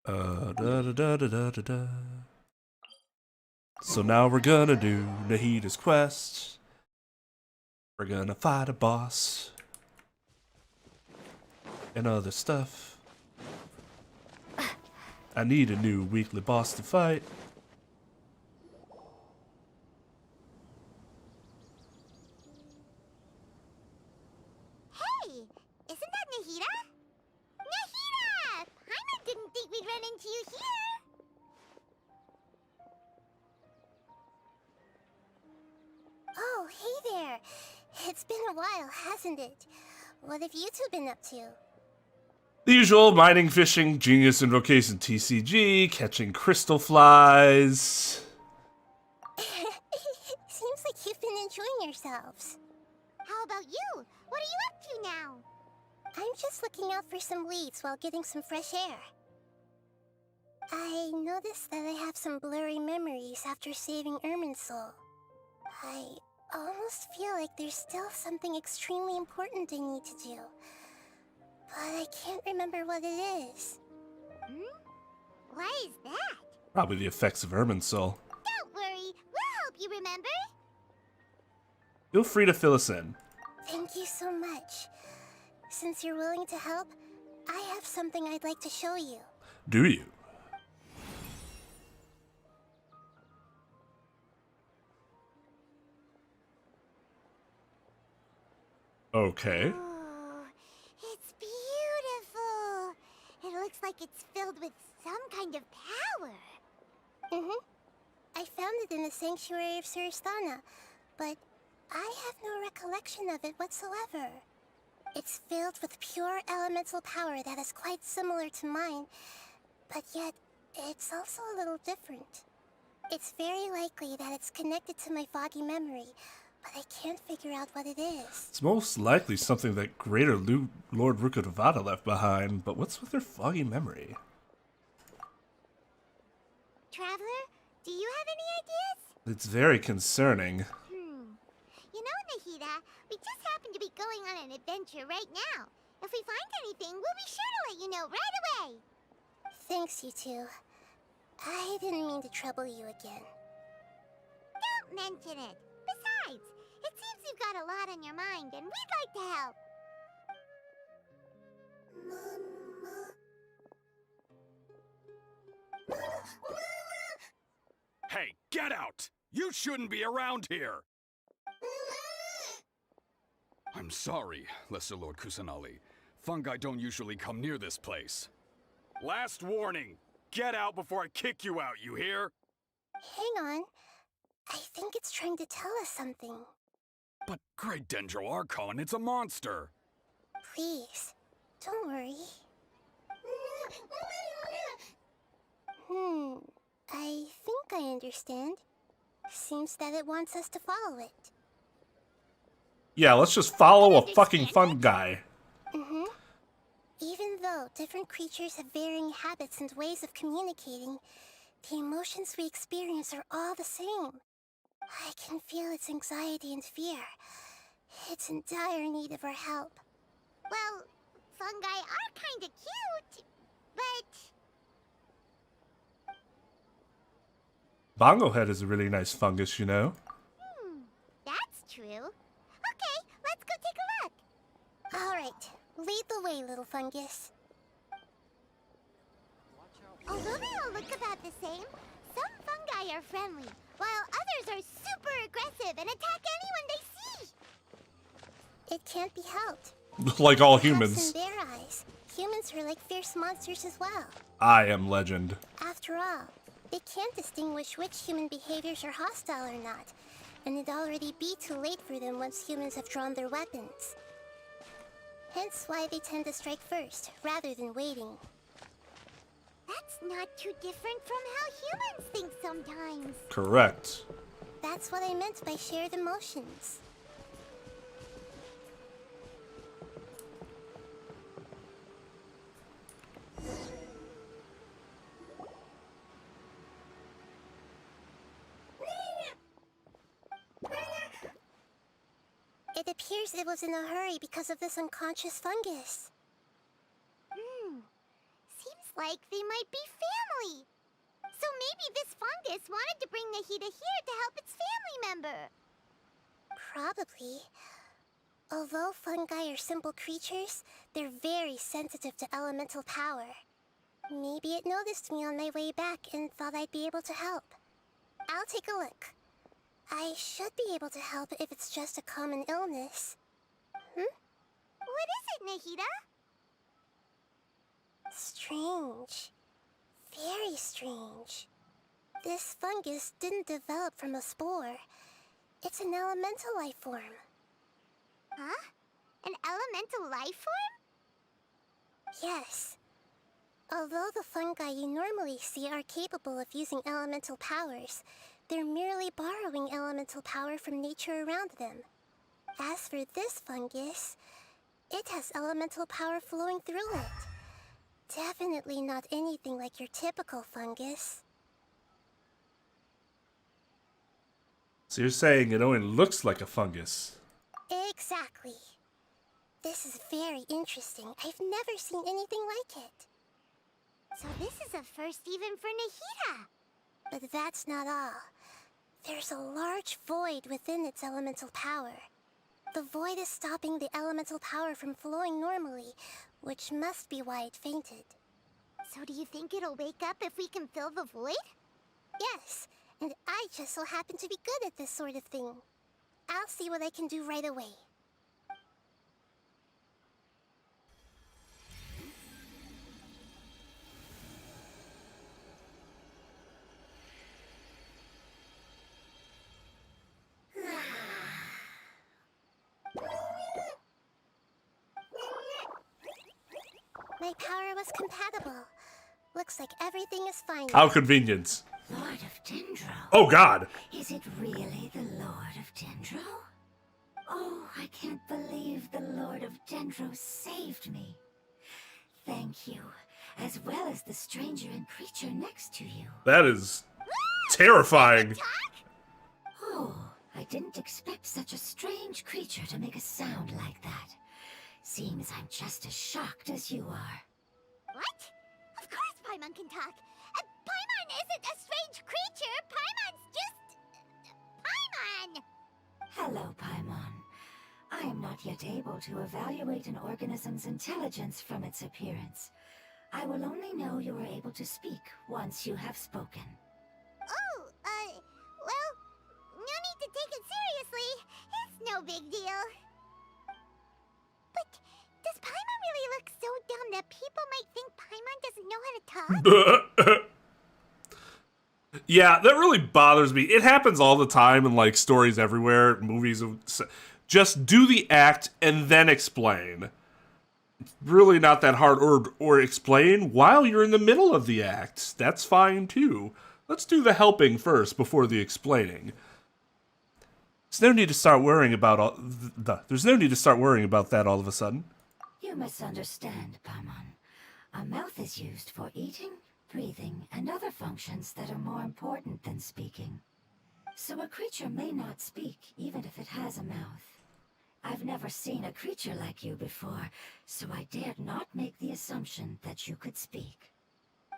Da. So now we're gonna do Nahida's quest. We're gonna fight a boss. And other stuff. I need a new weekly boss to fight. Hey, isn't that Nahida? Nahida! Paimon didn't think we'd run into you here. Oh, hey there. It's been a while, hasn't it? What have you two been up to? The usual mining, fishing, genius invocation TCG, catching crystal flies. Seems like you've been enjoying yourselves. How about you? What are you up to now? I'm just looking out for some leads while getting some fresh air. I noticed that I have some blurry memories after saving Ermin's soul. I almost feel like there's still something extremely important I need to do. But I can't remember what it is. Why is that? Probably the effects of Ermin's soul. Don't worry, we'll help you remember. Feel free to fill us in. Thank you so much. Since you're willing to help, I have something I'd like to show you. Do you? Okay. Oh, it's beautiful. It looks like it's filled with some kind of power. I found it in the sanctuary of Suristana, but I have no recollection of it whatsoever. It's filled with pure elemental power that is quite similar to mine, but yet it's also a little different. It's very likely that it's connected to my foggy memory, but I can't figure out what it is. It's most likely something that Greater Lord Rukkhadevata left behind, but what's with her foggy memory? Traveler, do you have any ideas? It's very concerning. You know, Nahida, we just happen to be going on an adventure right now. If we find anything, we'll be sure to let you know right away. Thanks, you two. I didn't mean to trouble you again. Don't mention it. Besides, it seems you've got a lot on your mind, and we'd like to help. Hey, get out! You shouldn't be around here! I'm sorry, Lesser Lord Kusanali. Fungi don't usually come near this place. Last warning! Get out before I kick you out, you hear? Hang on. I think it's trying to tell us something. But Great Dendro Archon, it's a monster! Please, don't worry. I think I understand. Seems that it wants us to follow it. Yeah, let's just follow a fucking fun guy. Even though different creatures have varying habits and ways of communicating, the emotions we experience are all the same. I can feel its anxiety and fear. It's in dire need of our help. Well, fungi are kinda cute, but... Bongo Head is a really nice fungus, you know? That's true. Okay, let's go take a look. All right, lead the way, little fungus. Although they all look about the same, some fungi are friendly, while others are super aggressive and attack anyone they see. It can't be helped. Like all Perhaps humans. in their eyes, humans are like fierce monsters as well. I am legend. After all, they can't distinguish which human behaviors are hostile or not, and it'd already be too late for them once humans have drawn their weapons. Hence why they tend to strike first, rather than waiting. That's not too different from how humans think sometimes. Correct. That's what I meant by shared emotions. It appears it was in a hurry because of this unconscious fungus. Seems like they might be family. So maybe this fungus wanted to bring Nahida here to help its family member. Probably. Although fungi are simple creatures, they're very sensitive to elemental power. Maybe it noticed me on my way back and thought I'd be able to help. I'll take a look. I should be able to help if it's just a common illness. What is it, Nahida? Strange. Very strange. This fungus didn't develop from a spore. It's an elemental life form. Huh? An elemental life form? Yes. Although the fungi you normally see are capable of using elemental powers, they're merely borrowing elemental power from nature around them. As for this fungus, it has elemental power flowing through it. Definitely not anything like your typical fungus. So you're saying it only looks like a fungus? Exactly. This is very interesting. I've never seen anything like it. So this is a first even for Nahida. But that's not all. There's a large void within its elemental power. The void is stopping the elemental power from flowing normally, which must be why it fainted. So do you think it'll wake up if we can fill the void? Yes, and I just so happen to be good at this sort of thing. I'll see what I can do right away. My power was compatible. Looks like everything is fine. How convenient. Lord of Dendro? Oh god! Is it really the Lord of Dendro? Oh, I can't believe the Lord of Dendro saved me. Thank you, as well as the stranger and creature next to you. That is terrifying. Oh, I didn't expect such a strange creature to make a sound like that. Seems I'm just as shocked as you are. What? Of course Paimon can talk. Paimon isn't a strange creature. Paimon's just... Paimon! Hello, Paimon. I am not yet able to evaluate an organism's intelligence from its appearance. I will only know you are able to speak once you have spoken. Oh, well, no need to take it seriously. It's no big deal. But does Paimon really look so dumb that people might think Paimon doesn't know how to talk? Yeah, that really bothers me. It happens all the time in like stories everywhere, movies. Just do the act and then explain. It's really not that hard. Or explain while you're in the middle of the act. That's fine too. Let's do the helping first before the explaining. There's no need to start worrying about there's no need to start worrying about that all of a sudden. You misunderstand, Paimon. A mouth is used for eating, breathing, and other functions that are more important than speaking. So a creature may not speak, even if it has a mouth. I've never seen a creature like you before, so I dared not make the assumption that you could speak.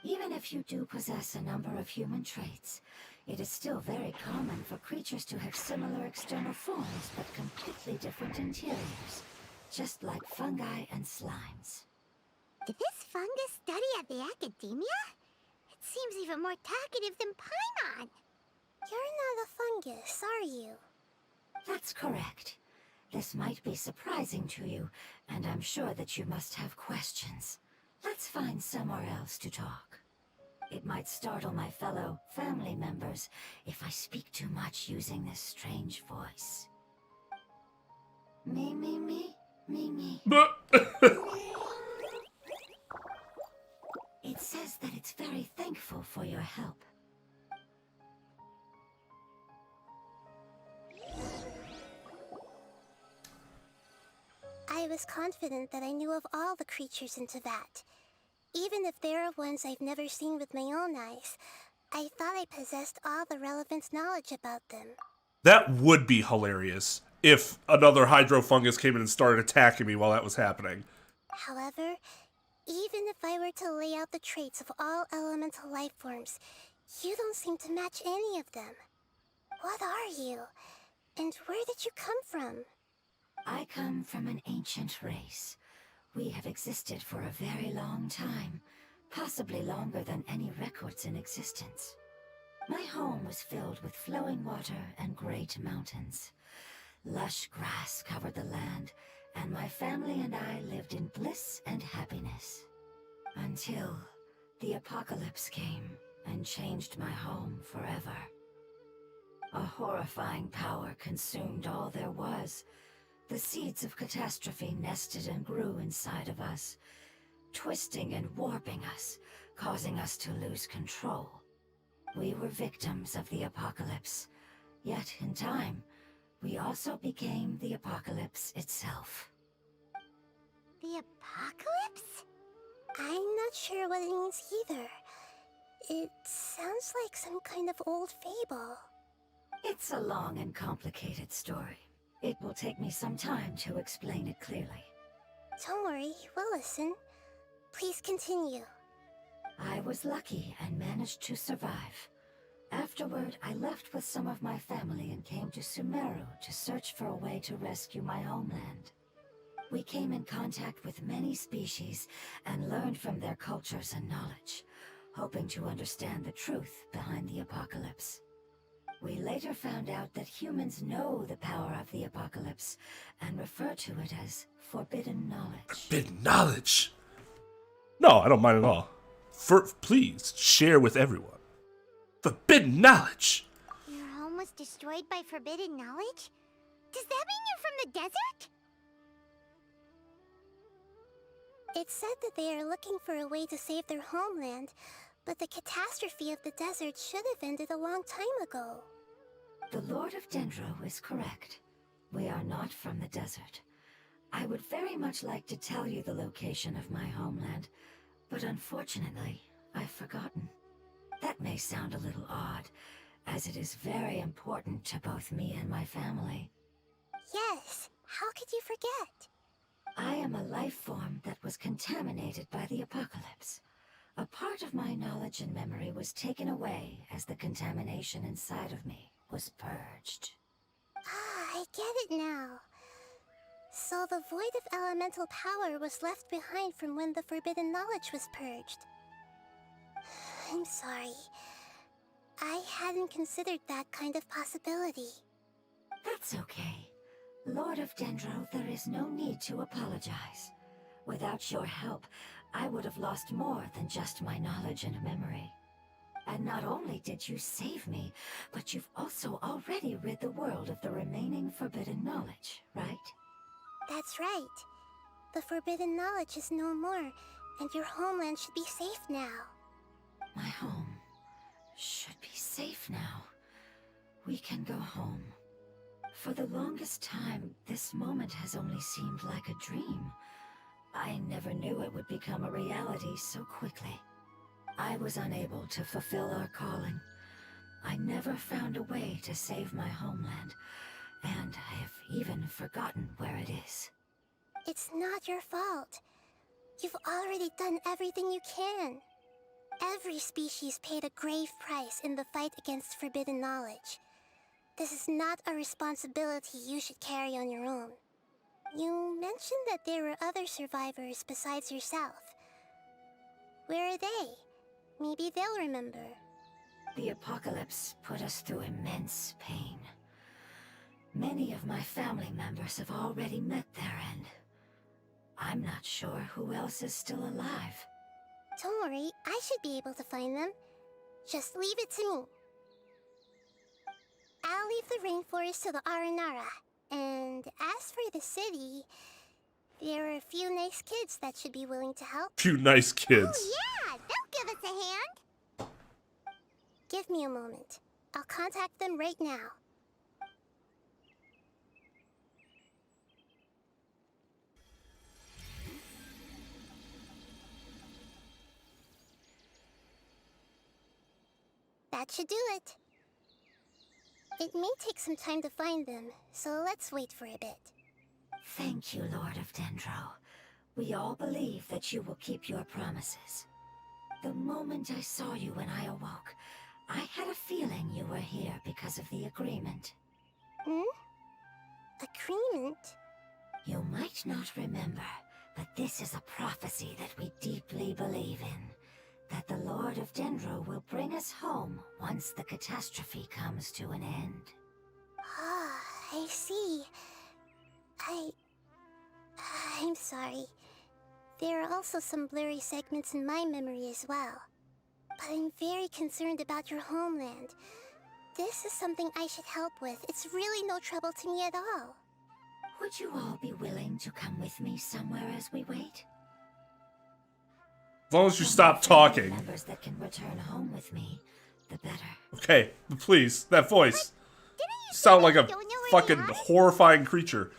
Even if you do possess a number of human traits, it is still very common for creatures to have similar external forms but completely different interiors, just like fungi and slimes. Did this fungus study at the academia? It seems even more talkative than Paimon. You're not a fungus, are you? That's correct. This might be surprising to you, and I'm sure that you must have questions. Let's find somewhere else to talk. It might startle my fellow family members if I speak too much using this strange voice. Me. It says that it's very thankful for your help. I was confident that I knew of all the creatures in Teyvat. Even if there are ones I've never seen with my own eyes, I thought I possessed all the relevant knowledge about them. That would be hilarious if another hydrofungus came in and started attacking me while that was happening. However, even if I were to lay out out the traits of all elemental life forms, you don't seem to match any of them. What are you? And where did you come from? I come from an ancient race. We have existed for a very long time, possibly longer than any records in existence. My home was filled with flowing water and great mountains. Lush grass covered the land, and my family and I lived in bliss and happiness. Until the apocalypse came and changed my home forever. A horrifying power consumed all there was. The seeds of catastrophe nested and grew inside of us, twisting and warping us, causing us to lose control. We were victims of the apocalypse, yet in time, we also became the apocalypse itself. The apocalypse? I'm not sure what it means either. It sounds like some kind of old fable. It's a long and complicated story. It will take me some time to explain it clearly. Don't worry, we'll listen. Please continue. I was lucky and managed to survive. Afterward, I left with some of my family and came to Sumeru to search for a way to rescue my homeland. We came in contact with many species and learned from their cultures and knowledge, hoping to understand the truth behind the apocalypse. We later found out that humans know the power of the apocalypse and refer to it as forbidden knowledge. Forbidden knowledge. No, I don't mind at all. Please share with everyone. Forbidden knowledge. Your home was destroyed by forbidden knowledge? Does that mean you're from the desert? It's said that they are looking for a way to save their homeland, but the catastrophe of the desert should have ended a long time ago. The Lord of Dendro is correct. We are not from the desert. I would very much like to tell you the location of my homeland, but unfortunately, I've forgotten. That may sound a little odd, as it is very important to both me and my family. Yes, how could you forget? I am a life form that was contaminated by the apocalypse. A part of my knowledge and memory was taken away as the contamination inside of me was purged. Ah, I get it now. So the void of elemental power was left behind from when the forbidden knowledge was purged. I'm sorry. I hadn't considered that kind of possibility. That's okay. Lord of Dendro, there is no need to apologize. Without your help, I would have lost more than just my knowledge and memory. And not only did you save me, but you've also already rid the world of the remaining forbidden knowledge, right? That's right. The forbidden knowledge is no more, and your homeland should be safe now. My home should be safe now. We can go home. For the longest time, this moment has only seemed like a dream. I never knew it would become a reality so quickly. I was unable to fulfill our calling. I never found a way to save my homeland, and I have even forgotten where it is. It's not your fault. You've already done everything you can. Every species paid a grave price in the fight against forbidden knowledge. This is not a responsibility you should carry on your own. You mentioned that there were other survivors besides yourself. Where are they? Maybe they'll remember. The apocalypse put us through immense pain. Many of my family members have already met their end. I'm not sure who else is still alive. Don't worry, I should be able to find them. Just leave it to me. I'll leave the rainforest to the Aranara. And as for the city, there are a few nice kids that should be willing to help. Few nice kids. Oh yeah, they'll give us a hand. Give me a moment. I'll contact them right now. That should do it. It may take some time to find them, so let's wait for a bit. Thank you, Lord of Dendro. We all believe that you will keep your promises. The moment I saw you when I awoke, I had a feeling you were here because of the agreement. Hmm? Agreement? You might not remember, but this is a prophecy that we deeply believe in. That the Lord of Dendro will bring us home once the catastrophe comes to an end. Ah, I see. I'm sorry. There are also some blurry segments in my memory as well. But I'm very concerned about your homeland. This is something I should help with. It's really no trouble to me at all. Would you all be willing to come with me somewhere as we wait? As long as you The stop more family talking. members that can return home with me, the better. Okay, please, that voice. Didn't you Sound say like that a you don't know where they fucking are? horrifying creature.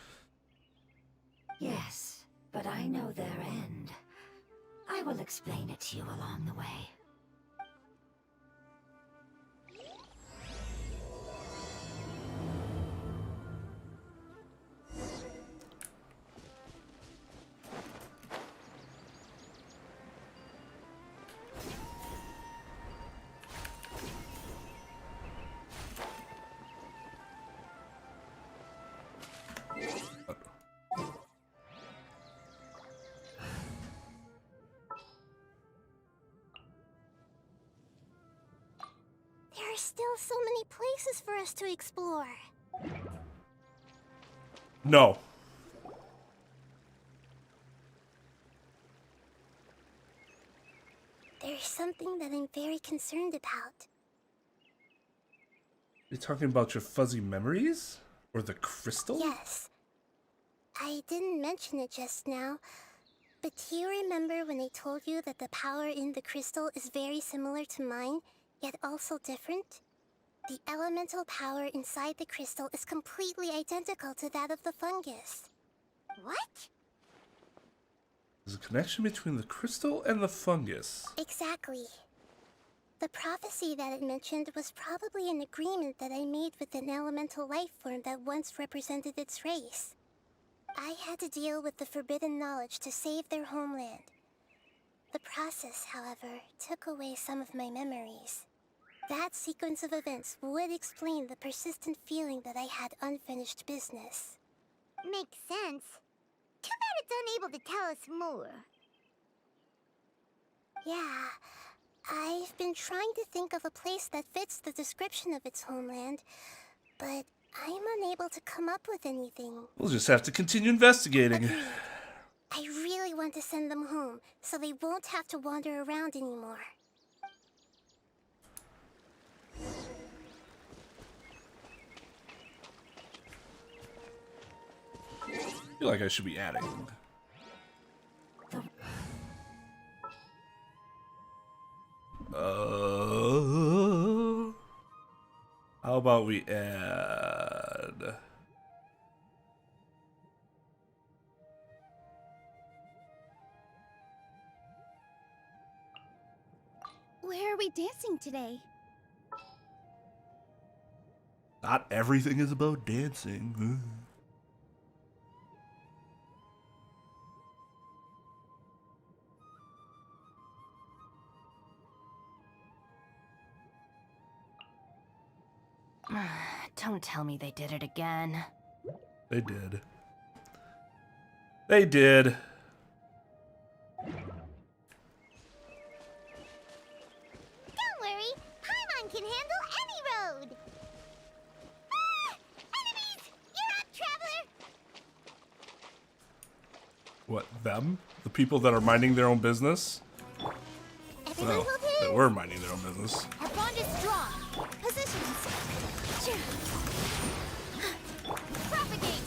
Yes, but I know their end. I will explain it to you along the way. There are still so many places for us to explore. No. There's something that I'm very concerned about. You're talking about your fuzzy memories? Or the crystal? Yes. I didn't mention it just now, but do you remember when I told you that the power in the crystal is very similar to mine, yet also different? The elemental power inside the crystal is completely identical to that of the fungus. What? There's a connection between the crystal and the fungus. Exactly. The prophecy that it mentioned was probably an agreement that I made with an elemental life form that once represented its race. I had to deal with the forbidden knowledge to save their homeland. The process, however, took away some of my memories. That sequence of events would explain the persistent feeling that I had unfinished business. Makes sense. Too bad it's unable to tell us more. Yeah, I've been trying to think of a place that fits the description of its homeland, but I'm unable to come up with anything. We'll just have to continue investigating. Agreed. I really want to send them home, so they won't have to wander around anymore. I feel like I should be adding. How about we add? Where are we dancing today? Not everything is about dancing. Don't tell me they did it again. They did. They did. Don't worry, Paimon can handle any road. Ah! Enemies! You're up, traveler! What, them? The people that are minding their own business? Everyone Well, hold they hands! were minding their own business. Our bond is strong. Positions. Propagate.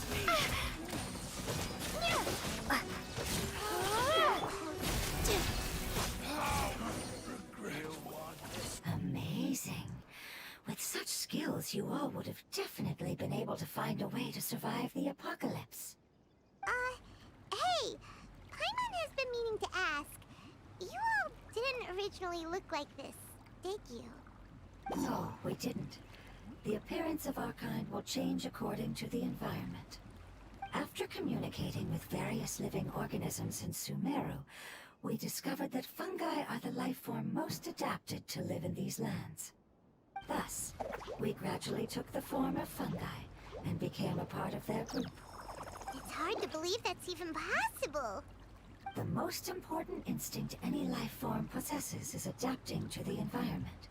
Amazing. With such skills, you all would have definitely been able to find a way to survive the apocalypse. Hey! Paimon has been meaning to ask. You all didn't originally look like this, did you? No, we didn't. The appearance of our kind will change according to the environment. After communicating with various living organisms in Sumeru, we discovered that fungi are the life form most adapted to live in these lands. Thus, we gradually took the form of fungi and became a part of their group. It's hard to believe that's even possible. The most important instinct any life form possesses is adapting to the environment.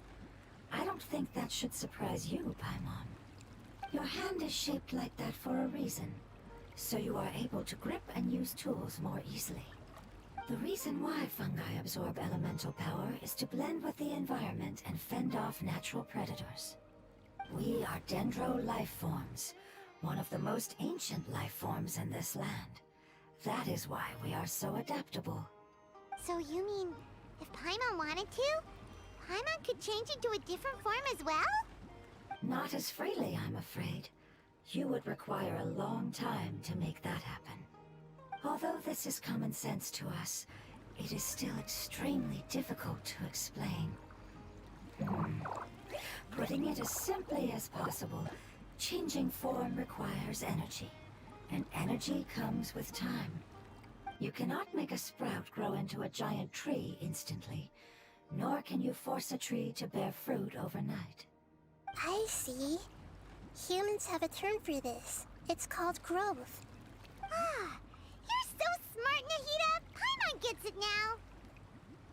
I don't think that should surprise you, Paimon. Your hand is shaped like that for a reason, so you are able to grip and use tools more easily. The reason why fungi absorb elemental power is to blend with the environment and fend off natural predators. We are Dendro life forms, one of the most ancient life forms in this land. That is why we are so adaptable. So you mean, if Paimon wanted to, Paimon could change into a different form as well? Not as freely, I'm afraid. You would require a long time to make that happen. Although this is common sense to us, it is still extremely difficult to explain. Putting it as simply as possible, changing form requires energy, and energy comes with time. You cannot make a sprout grow into a giant tree instantly, nor can you force a tree to bear fruit overnight. I see. Humans have a term for this. It's called growth. Ah, you're so smart, Nahida! Paimon gets it now!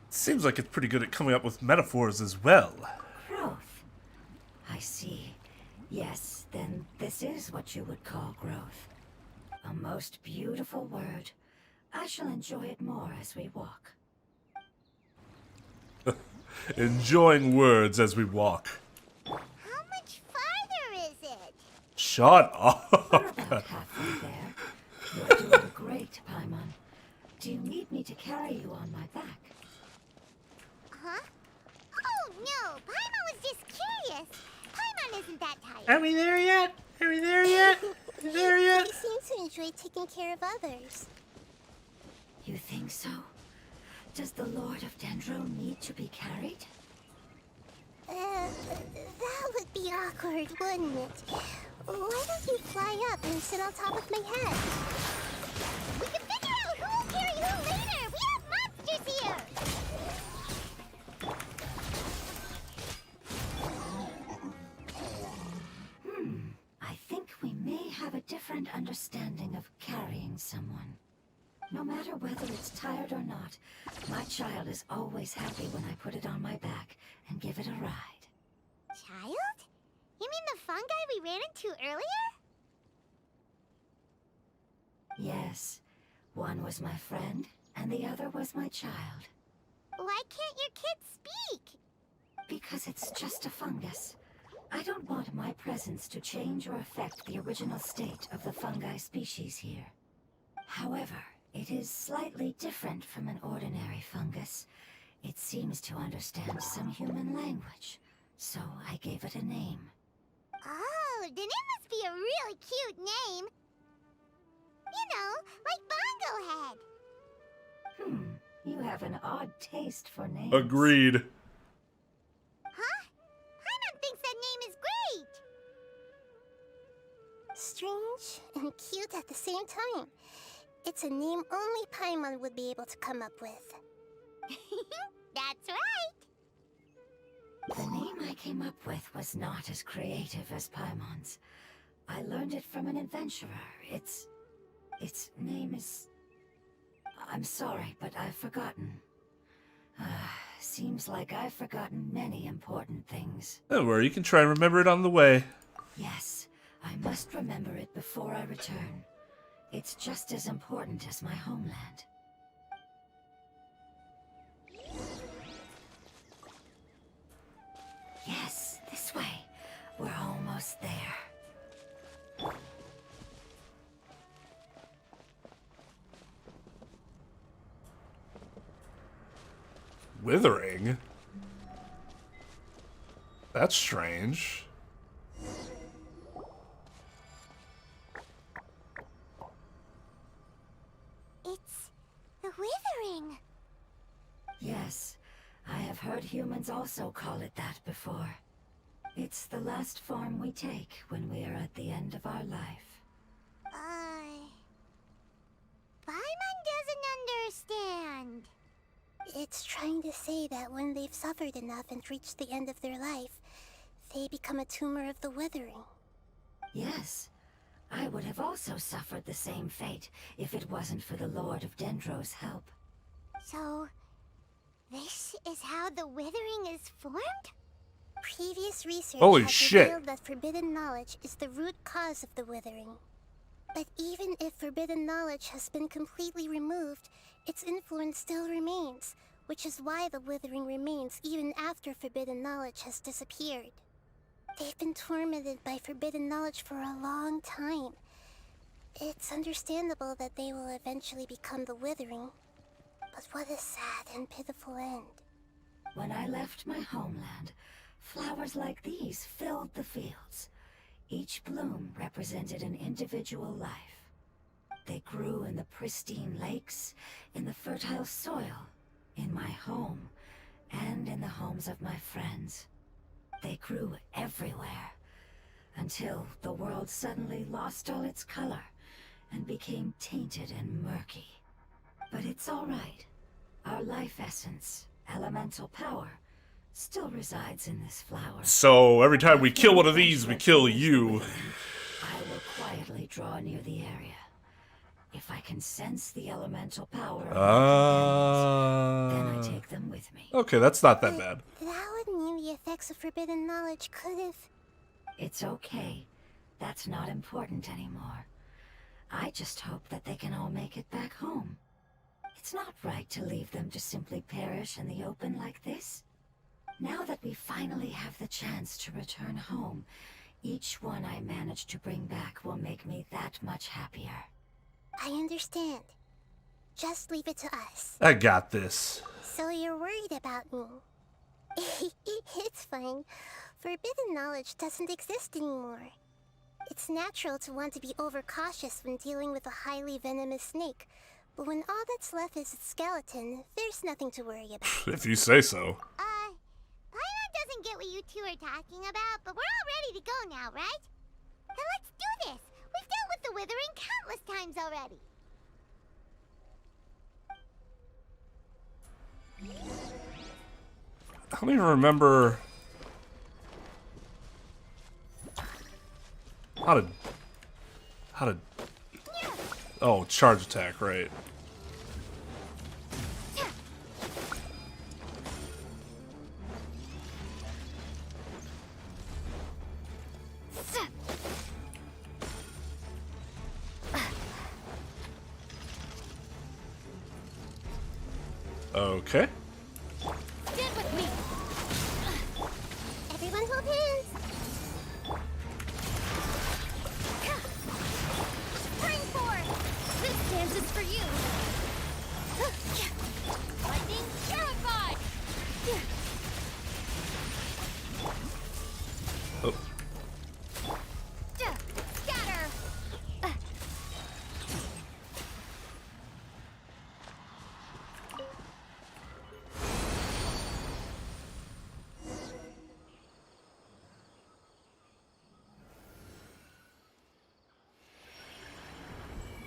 Seems like it's pretty good at coming up with metaphors as well. Growth. I see. Yes, then this is what you would call growth. A most beautiful word. I shall enjoy it more as we walk. Enjoying words as we walk. How much farther is it? Shut up. We're about halfway there. You're doing great, Paimon. Do you need me to carry you on my back? Huh? Oh no, Paimon was just curious. Paimon isn't that tired. Are we there yet? Are we there yet? There yet? He seems to enjoy taking care of others. You think so? Does the Lord of Dendro need to be carried? That would be awkward, wouldn't it? Why don't you fly up and sit on top of my head? We can figure out who will carry who later! We have monsters here! I think we may have a different understanding of carrying someone. No matter whether it's tired or not, my child is always happy when I put it on my back and give it a ride. Child? You mean the fungi we ran into earlier? Yes, one was my friend, and the other was my child. Why can't your kid speak? Because it's just a fungus. I don't want my presence to change or affect the original state of the fungi species here. However, it is slightly different from an ordinary fungus. It seems to understand some human language, so I gave it a name. Oh, then it must be a really cute name. You know, like Bongo Head. You have an odd taste for names. Agreed. Huh? Paimon thinks that name is great. Strange and cute at the same time. It's a name only Paimon would be able to come up with. That's right. The name I came up with was not as creative as Paimon's. I learned it from an adventurer. Its name is... I'm sorry, but I've forgotten. Seems like I've forgotten many important things. Don't worry, you can try and remember it on the way. Yes, I must remember it before I return. It's just as important as my homeland. Yes, this way. We're almost there. Withering? That's strange. It's the Withering. Yes, I have heard humans also call it that before. It's the last form we take when we are at the end of our life. Paimon doesn't understand. It's trying to say that when they've suffered enough and reached the end of their life, they become a tumor of the withering. Yes, I would have also suffered the same fate if it wasn't for the Lord of Dendro's help. So, this is how the withering is formed? Previous research Holy has shit. revealed that forbidden knowledge is the root cause of the withering. But even if forbidden knowledge has been completely removed, its influence still remains, which is why the withering remains even after forbidden knowledge has disappeared. They've been tormented by forbidden knowledge for a long time. It's understandable that they will eventually become the withering. But what a sad and pitiful end. When I left my homeland, flowers like these filled the fields. Each bloom represented an individual life. They grew in the pristine lakes, in the fertile soil, in my home, and in the homes of my friends. They grew everywhere, until the world suddenly lost all its color and became tainted and murky. But it's all right. Our life essence, elemental power, still resides in this flower. So every time we kill one of these, we kill you. I will quietly draw near the area. If I can sense the elemental power of my companions, then I take them with me. Okay, that's not that bad. That would mean the effects of forbidden knowledge could have... It's okay. That's not important anymore. I just hope that they can all make it back home. It's not right to leave them to simply perish in the open like this. Now that we finally have the chance to return home, each one I manage to bring back will make me that much happier. I understand. Just leave it to us. I got this. So you're worried about me? It's fine. Forbidden knowledge doesn't exist anymore. It's natural to want to be overcautious when dealing with a highly venomous snake, but when all that's left is its skeleton, there's nothing to worry about. If you say so. Paimon doesn't get what you two are talking about, but we're all ready to go now, right? Then let's do this! We've dealt with the withering countless times already! I don't even remember how to oh, charge attack, right. Okay. Stand with me! Everyone hold hands! Spring force! This dance is for you! Lightning terrified! Oh. Scatter!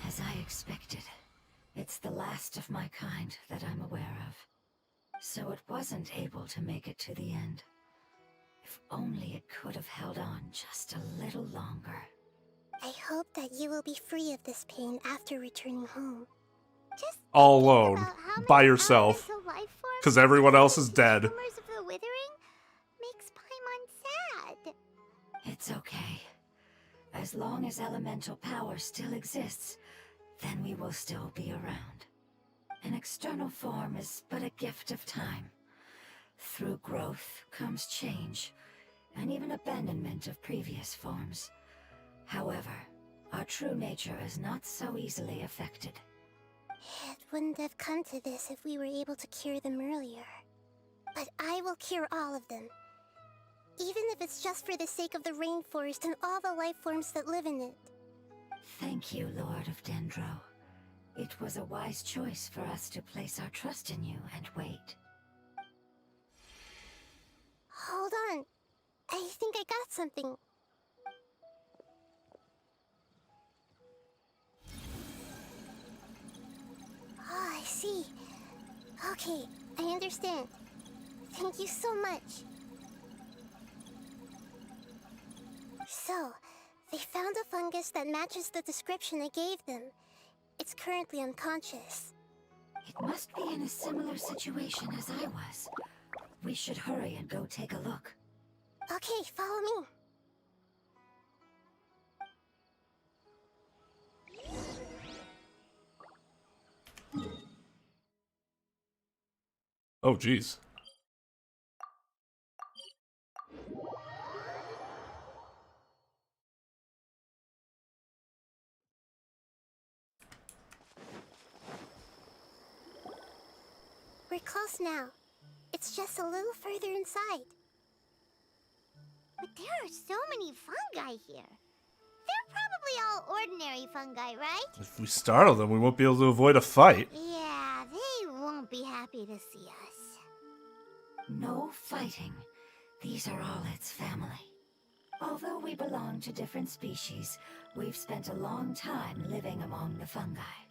As I expected, it's the last of my kind that I'm aware of. So it wasn't able to make it to the end. If only it could have held on just a little longer. I hope that you will be free of this pain after returning home. Just All thinking alone, about how by many yourself, elemental life forms 'cause everyone else is became dead. consumers of the withering makes Paimon sad. It's okay. As long as elemental power still exists, then we will still be around. An external form is but a gift of time. Through growth comes change, and even abandonment of previous forms. However, our true nature is not so easily affected. It wouldn't have come to this if we were able to cure them earlier. But I will cure all of them. Even if it's just for the sake of the rainforest and all the life forms that live in it. Thank you, Lord of Dendro. It was a wise choice for us to place our trust in you and wait. Hold on. I think I got something. Oh, I see. Okay, I understand. Thank you so much. So, they found a fungus that matches the description I gave them. It's currently unconscious. It must be in a similar situation as I was. We should hurry and go take a look. Okay, follow me. Oh, jeez. We're close now. It's just a little further inside. But there are so many fungi here. They're probably all ordinary fungi, right? If we startle them, we won't be able to avoid a fight. Yeah, they won't be happy to see us. No fighting. These are all its family. Although we belong to different species, we've spent a long time living among the fungi.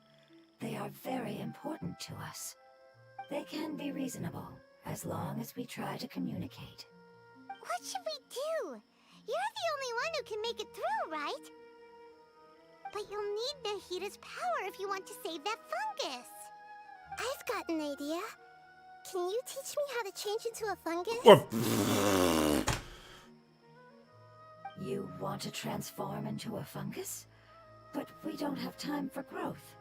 They are very important to us. They can be reasonable, as long as we try to communicate. What should we do? You're the only one who can make it through, right? But you'll need Nahida's power if you want to save that fungus. I've got an idea. Can you teach me how to change into a fungus? Or You want to transform into a fungus? But we don't have time for growth.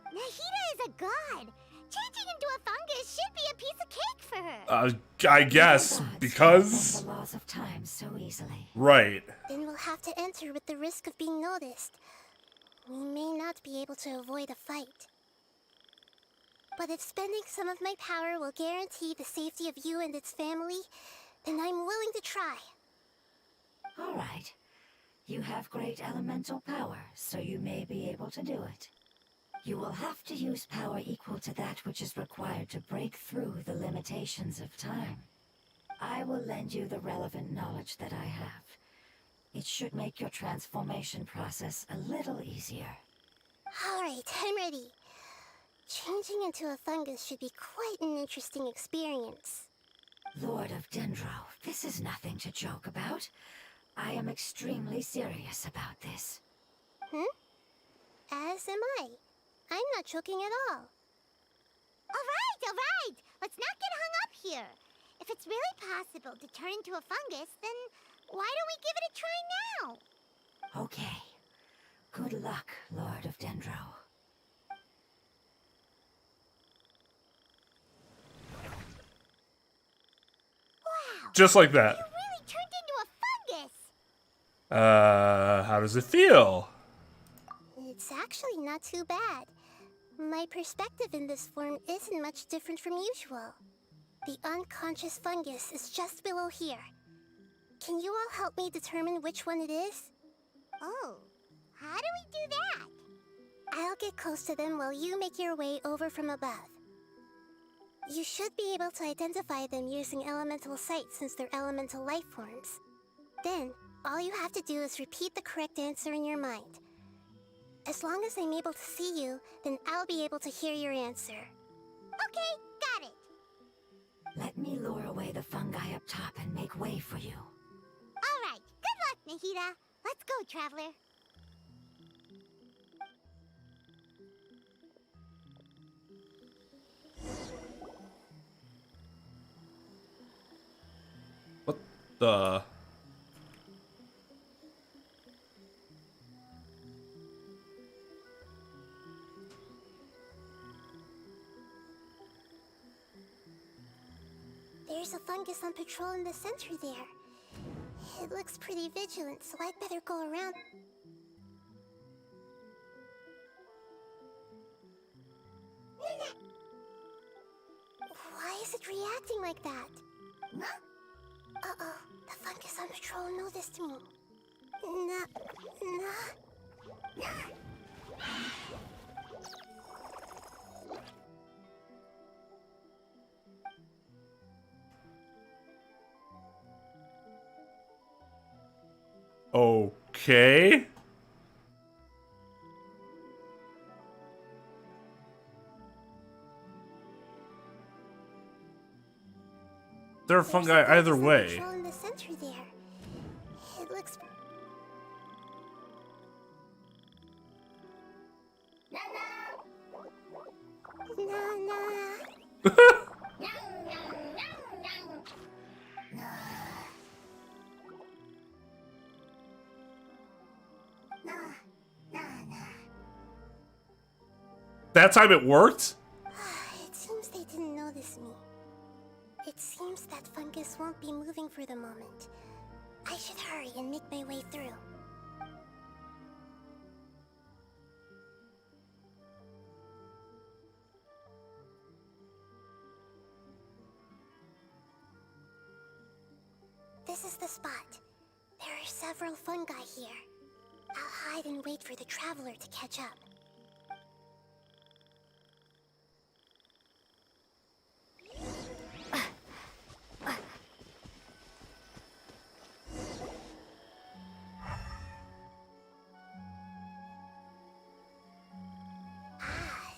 Nahida is a god. Changing into a fungus should be a piece of cake for her. I guess, Gods because... bend the laws of time so easily. Right. Then we'll have to enter with the risk of being noticed. We may not be able to avoid a fight. But if spending some of my power will guarantee the safety of you and its family, then I'm willing to try. All right. You have great elemental power, so you may be able to do it. You will have to use power equal to that which is required to break through the limitations of time. I will lend you the relevant knowledge that I have. It should make your transformation process a little easier. Alright, I'm ready. Changing into a fungus should be quite an interesting experience. Lord of Dendro, this is nothing to joke about. I am extremely serious about this. As am I. I'm not joking at all. Alright! Let's not get hung up here. If it's really possible to turn into a fungus, then why don't we give it a try now? Okay. Good luck, Lord of Dendro. Wow! Just like that. You really turned into a fungus! How does it feel? It's actually not too bad. My perspective in this form isn't much different from usual. The unconscious fungus is just below here. Can you all help me determine which one it is? Oh, how do we do that? I'll get close to them while you make your way over from above. You should be able to identify them using elemental sight since they're elemental life forms. Then, all you have to do is repeat the correct answer in your mind. As long as I'm able to see you, then I'll be able to hear your answer. Okay, got it. Let me lure away the fungi up top and make way for you. Alright, good luck, Nahida. Let's go, Traveler. What the... There's a fungus on patrol in the center there. It looks pretty vigilant, so I'd better go around. Why is it reacting like that? Uh-oh, the fungus on patrol noticed me. Okay. They're There's fungi a either focus on way. control in the center there. It looks. That time it worked? It seems they didn't notice me. It seems that fungus won't be moving for the moment. I should hurry and make my way through. This is the spot. There are several fungi here. I'll hide and wait for the traveler to catch up.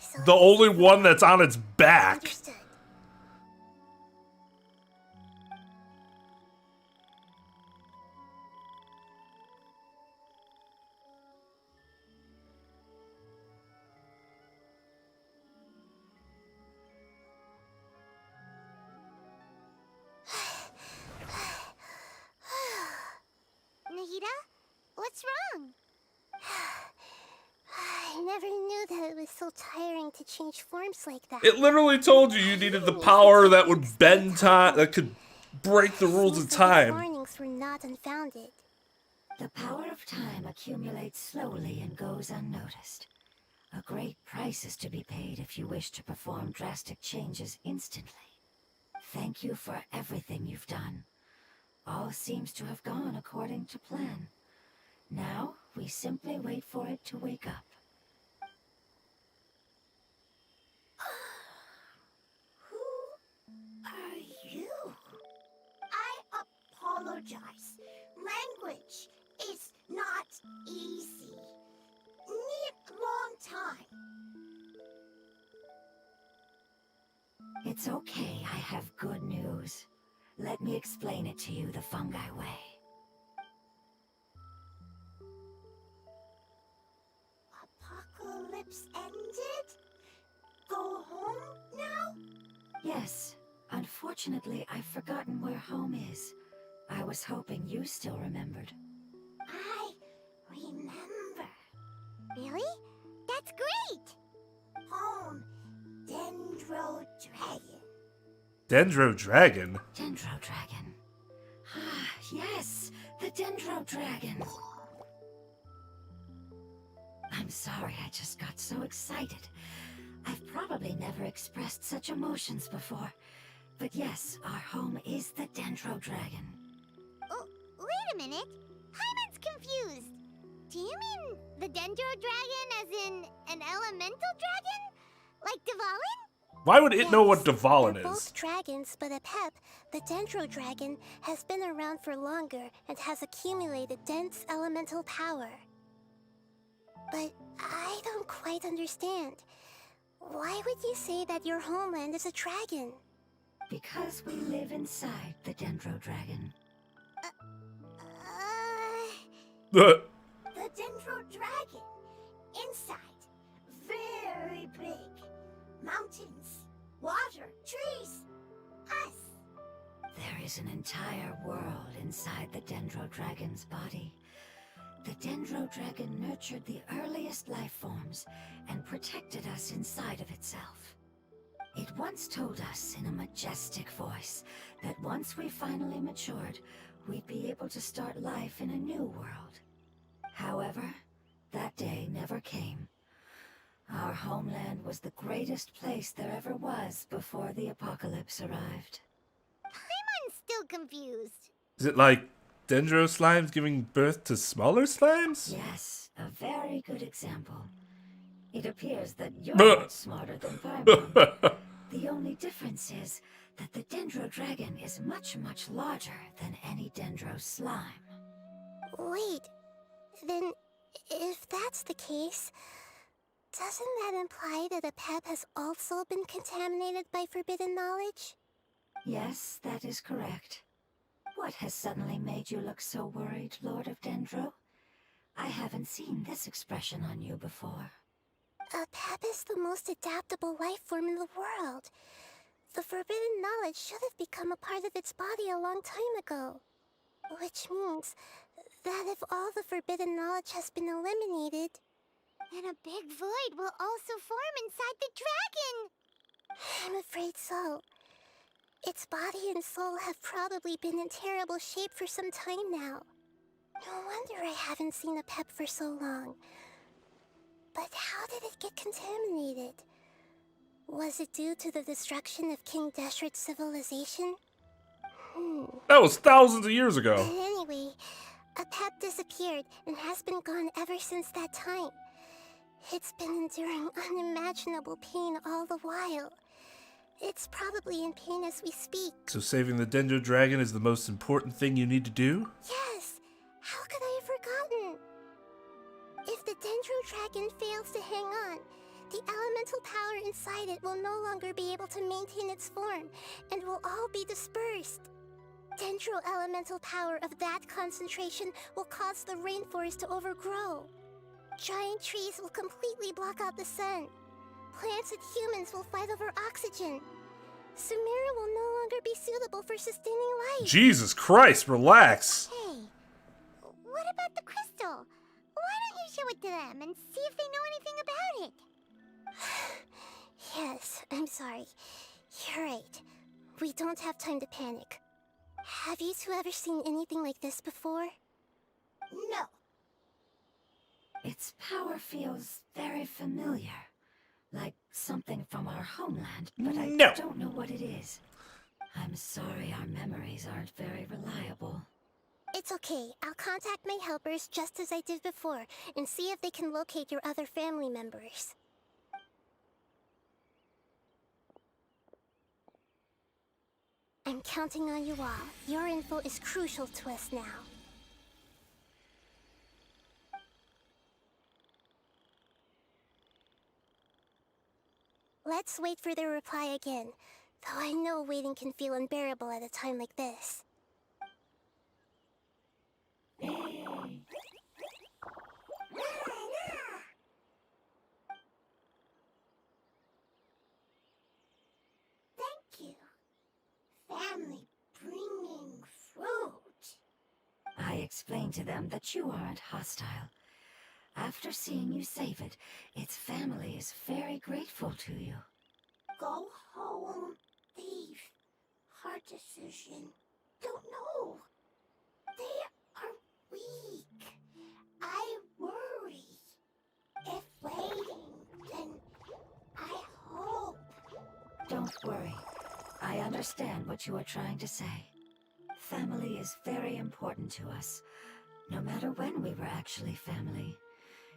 So The only one that's on its back. understood. Nahida? What's wrong? I never knew that it was so tiring to change forms like that. It literally told you you needed the power that would bend time, that could break the rules of Most its time. warnings were not unfounded. The power of time accumulates slowly and goes unnoticed. A great price is to be paid if you wish to perform drastic changes instantly. Thank you for everything you've done. All seems to have gone according to plan. Now, we simply wait for it to wake up. Who are you? I apologize. Language is not easy. Need long time. It's okay, I have good news. Let me explain it to you the fungi way. Apocalypse ended? Go home now? Yes, unfortunately, I've forgotten where home is. I was hoping you still remembered. I remember. Really? That's great! Home, Dendro Dragon. Dendro Dragon? Dendro Dragon. Ah, yes, the Dendro Dragon. I'm sorry, I just got so excited. I've probably never expressed such emotions before. But yes, our home is the Dendro Dragon. Oh, wait a minute. Hyman's confused. Do you mean the Dendro Dragon as in an elemental dragon? Like Dvalin? Why would it know what Yes, Dvalin they're is? both dragons, but a pep, the Dendro Dragon, has been around for longer and has accumulated dense elemental power. But I don't quite understand. Why would you say that your homeland is a dragon? Because we live inside the Dendro Dragon. The Dendro Dragon. Inside. Very big. Mountains. Water. Trees. Us. There is an entire world inside the Dendro Dragon's body. The Dendro Dragon nurtured the earliest life forms and protected us inside of itself. It once told us in a majestic voice that once we finally matured, we'd be able to start life in a new world. However, that day never came. Our homeland was the greatest place there ever was before the apocalypse arrived. Hyman's still confused. Is it like Dendro slimes giving birth to smaller slimes? Yes, a very good example. It appears that you're Buh. much smarter than Paimon. The only difference is that the Dendro Dragon is much, much larger than any Dendro slime. Wait, then if that's the case, doesn't that imply that a pep has also been contaminated by forbidden knowledge? Yes, that is correct. What has suddenly made you look so worried, Lord of Dendro? I haven't seen this expression on you before. A pep is the most adaptable life form in the world. The forbidden knowledge should have become a part of its body a long time ago. Which means that if all the forbidden knowledge has been eliminated, then a big void will also form inside the dragon! I'm afraid so. Its body and soul have probably been in terrible shape for some time now. No wonder I haven't seen a pep for so long. But how did it get contaminated? Was it due to the destruction of King Deshret's civilization? That was thousands of years ago. But anyway, a pep disappeared and has been gone ever since that time. It's been enduring unimaginable pain all the while. It's probably in pain as we speak. So saving the Dendro Dragon is the most important thing you need to do? Yes! How could I have forgotten? If the Dendro Dragon fails to hang on, the elemental power inside it will no longer be able to maintain its form and will all be dispersed. Dendro elemental power of that concentration will cause the rainforest to overgrow. Giant trees will completely block out the sun. Plants and humans will fight over oxygen. Sumeru will no longer be suitable for sustaining life. Jesus Christ, relax. Hey, what about the crystal? Why don't you show it to them and see if they know anything about it? Yes, I'm sorry. You're right. We don't have time to panic. Have you two ever seen anything like this before? No. Its power feels very familiar. Like something from our homeland, but I No. don't know what it is. I'm sorry our memories aren't very reliable. It's okay. I'll contact my helpers just as I did before and see if they can locate your other family members. I'm counting on you all. Your info is crucial to us now. Let's wait for their reply again, though I know waiting can feel unbearable at a time like this. Thank you. Family bringing fruit. I explained to them that you aren't hostile. After seeing you save it, its family is very grateful to you. Go home, thief. Hard decision. Don't know. They are weak. I worry. If waiting, then I hope. Don't worry. I understand what you are trying to say. Family is very important to us, no matter when we were actually family.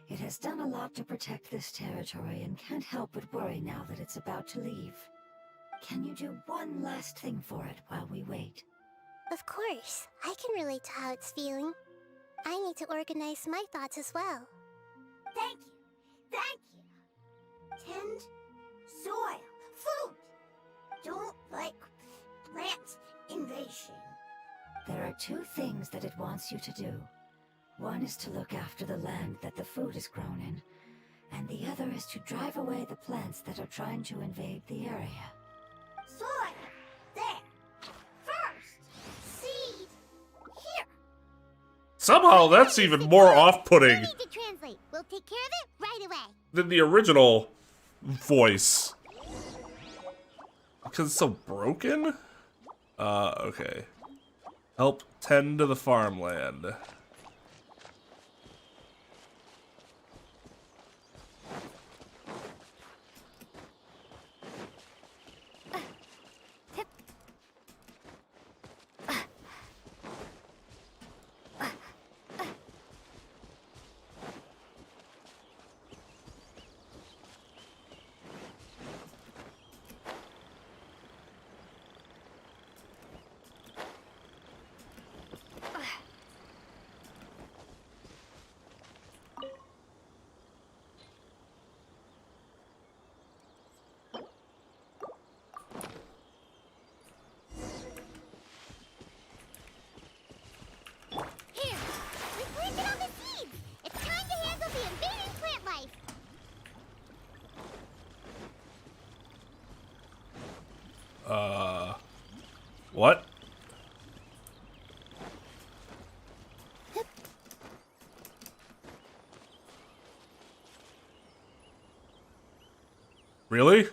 It has done a lot to protect this territory and can't help but worry now that it's about to leave. Can you do one last thing for it while we wait? Of course, I can relate to how it's feeling. I need to organize my thoughts as well. Thank you. Thank you. Tend, soil, food. Don't like plant invasion. There are two things that it wants you to do. One is to look after the land that the food is grown in, and the other is to drive away the plants that are trying to invade the area. Soil. There. First. Seed. Here. Somehow that's even more off-putting No need to translate. We'll take care of it right away. than the original voice. Because it's so broken? Okay. Help tend to the farmland. What? Really?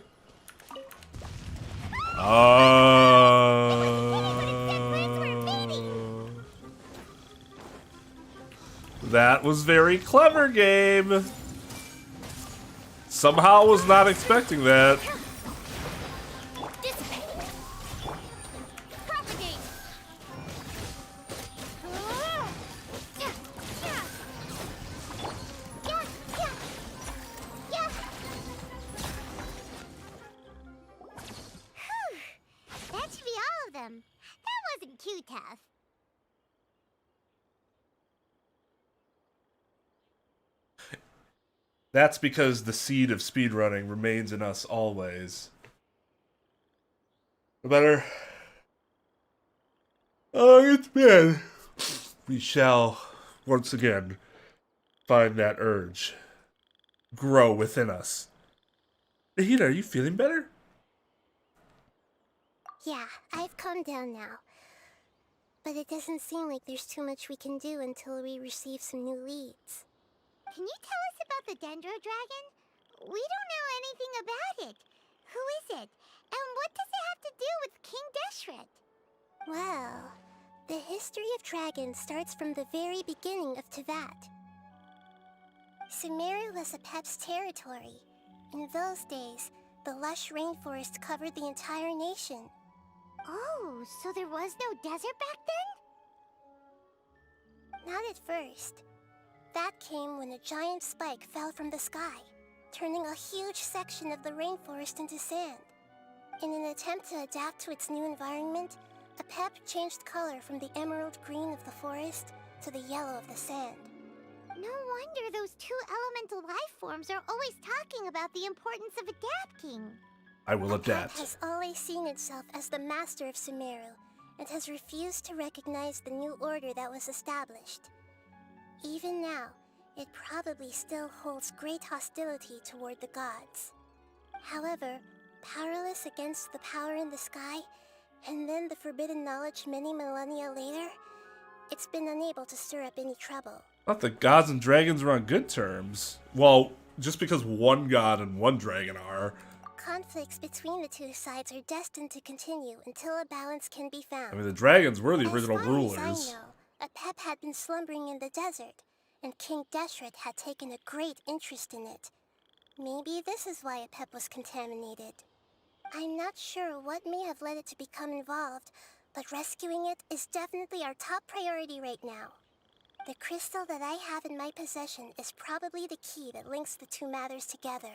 That was very clever, game. Somehow was not expecting that. Dissipate. Propagate. That should be all of them. That wasn't too tough. That's because the seed of speedrunning remains in us always. No matter how it's been, we shall once again find that urge grow within us. Nahida, are you feeling better? Yeah, I've calmed down now. But it doesn't seem like there's too much we can do until we receive some new leads. Can you tell us about the Dendro dragon? We don't know anything about it. Who is it? And what does it have to do with King Deshret? Well, the history of dragons starts from the very beginning of Teyvat. Sumeru was Apep's territory. In those days, the lush rainforest covered the entire nation. Oh, so there was no desert back then? Not at first. That came when a giant spike fell from the sky, turning a huge section of the rainforest into sand. In an attempt to adapt to its new environment, Apep changed color from the emerald green of the forest to the yellow of the sand. No wonder those two elemental life forms are always talking about the importance of adapting. I will Apep adapt. has always seen itself as the master of Sumeru, and has refused to recognize the new order that was established. Even now, it probably still holds great hostility toward the gods. However, powerless against the power in the sky, and then the forbidden knowledge many millennia later, it's been unable to stir up any trouble. I thought the gods and dragons were on good terms. Well, just because one god and one dragon are. Conflicts between the two sides are destined to continue until a balance can be found. I mean, the dragons were the As original far rulers. as I know, Apep had been slumbering in the desert, and King Deshret had taken a great interest in it. Maybe this is why Apep was contaminated. I'm not sure what may have led it to become involved, but rescuing it is definitely our top priority right now. The crystal that I have in my possession is probably the key that links the two matters together.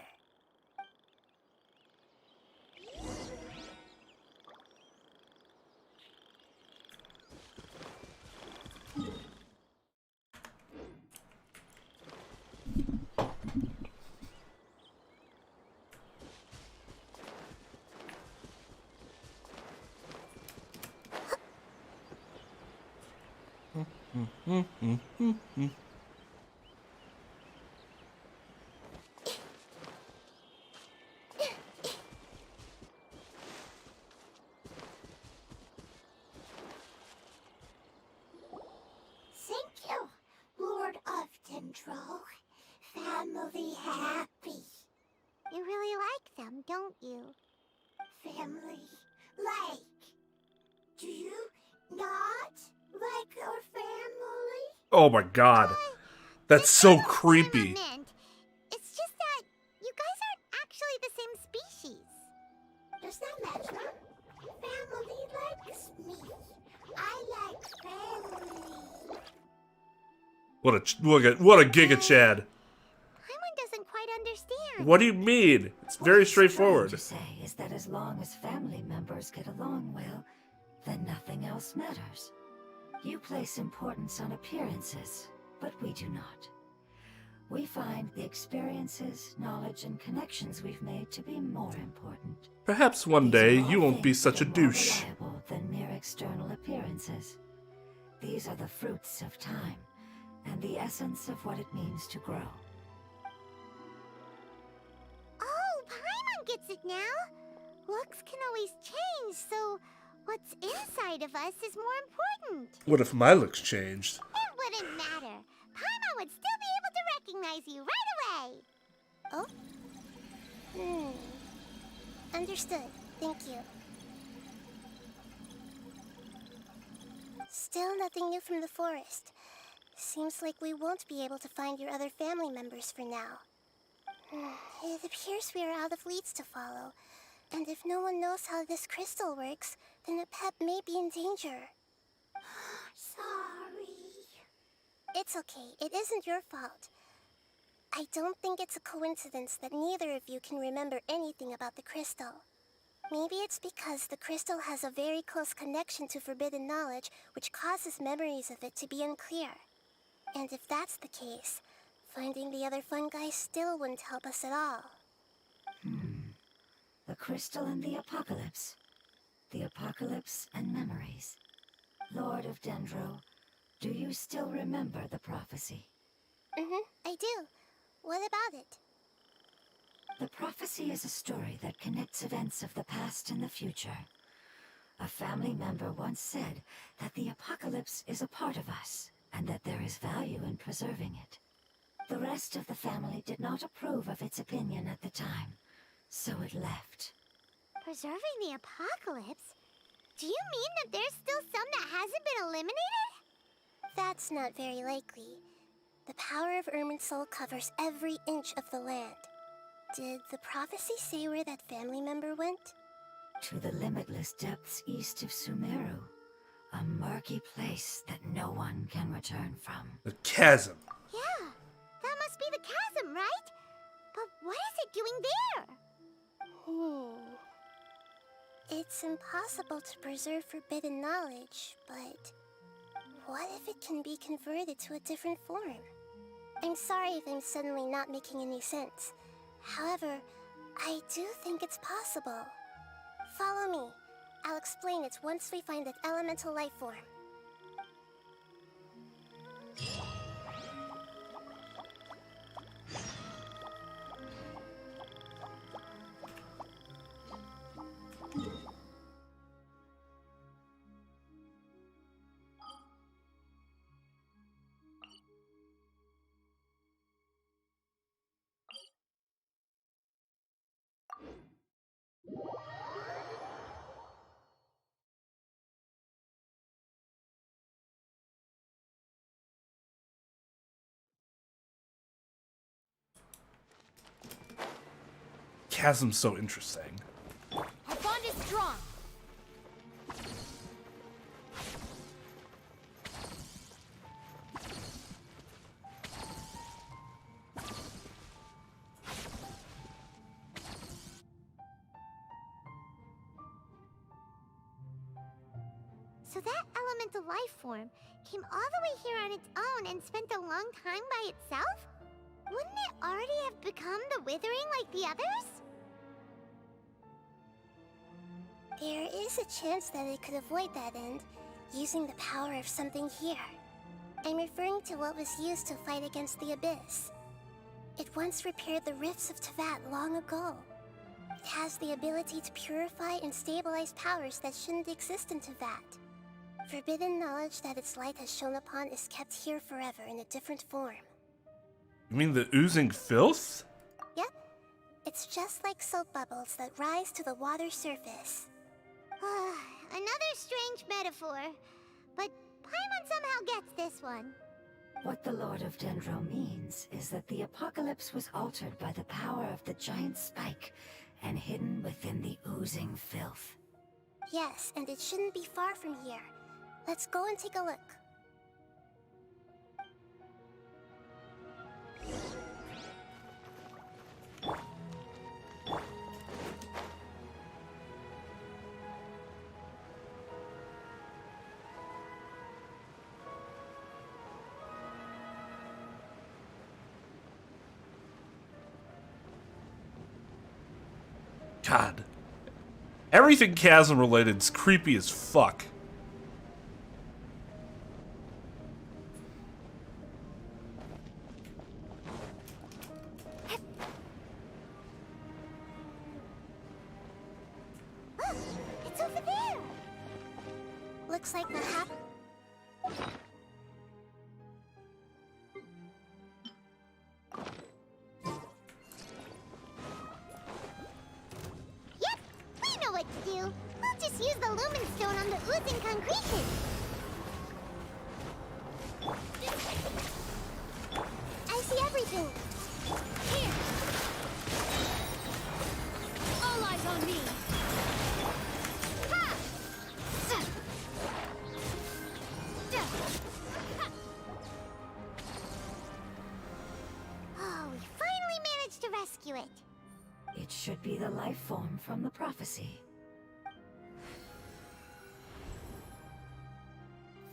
Thank you, Lord of Dendro. Family happy. You really like them, don't you? Family like. Do you not like your family? Oh my god. That's so That's not what creepy. I meant. It's just that you guys aren't actually the same species. Does that matter? Family likes me. I like family. What a Giga Chad. Paimon doesn't quite understand. What do you mean? It's very straightforward. What he's trying to say is that as long as family members get along well, then nothing else matters. You place importance on appearances, but we do not. We find the experiences, knowledge, and connections we've made to be more important. Perhaps one These day are all you won't be things such a that are more douche. reliable than mere external appearances. These are the fruits of time, and the essence of what it means to grow. Oh, Paimon gets it now. Looks can always change, so What's inside of us is more important. What if my looks changed? It wouldn't matter. Paimon would still be able to recognize you right away. Oh? Understood. Thank you. Still nothing new from the forest. Seems like we won't be able to find your other family members for now. It appears we are out of leads to follow. And if no one knows how this crystal works, then a pet may be in danger. Sorry. It's okay. It isn't your fault. I don't think it's a coincidence that neither of you can remember anything about the crystal. Maybe it's because the crystal has a very close connection to forbidden knowledge, which causes memories of it to be unclear. And if that's the case, finding the other fungi still wouldn't help us at all. The crystal and the apocalypse. The apocalypse and memories. Lord of Dendro, do you still remember the prophecy? I do. What about it? The prophecy is a story that connects events of the past and the future. A family member once said that the apocalypse is a part of us, and that there is value in preserving it. The rest of the family did not approve of its opinion at the time, so it left. Preserving the apocalypse? Do you mean that there's still some that hasn't been eliminated? That's not very likely. The power of Irminsul covers every inch of the land. Did the prophecy say where that family member went? To the limitless depths east of Sumeru. A murky place that no one can return from. The chasm. Yeah, that must be the chasm, right? But what is it doing there? It's impossible to preserve forbidden knowledge, but what if it can be converted to a different form? I'm sorry if I'm suddenly not making any sense. However, I do think it's possible. Follow me. I'll explain it once we find that elemental life form. Chasm's so interesting. Our bond is strong. So that elemental life form came all the way here on its own and spent a long time by itself? Wouldn't it already have become the Withering like the others? There is a chance that it could avoid that end, using the power of something here. I'm referring to what was used to fight against the Abyss. It once repaired the rifts of Tevat long ago. It has the ability to purify and stabilize powers that shouldn't exist in Tevat. Forbidden knowledge that its light has shone upon is kept here forever in a different form. You mean the oozing filth? Yep. It's just like soap bubbles that rise to the water's surface. Another strange metaphor. But Paimon somehow gets this one. What the Lord of Dendro means is that the apocalypse was altered by the power of the giant spike and hidden within the oozing filth. Yes, and it shouldn't be far from here. Let's go and take a look. God. Everything chasm related is creepy as fuck. Look, it's over there. looks like the Yep, we know what to do. We'll just use the lumen stone on the oozing concretion. I see everything. Here! All eyes on me! Ha! Oh, we finally managed to rescue it. It should be the life form from the prophecy.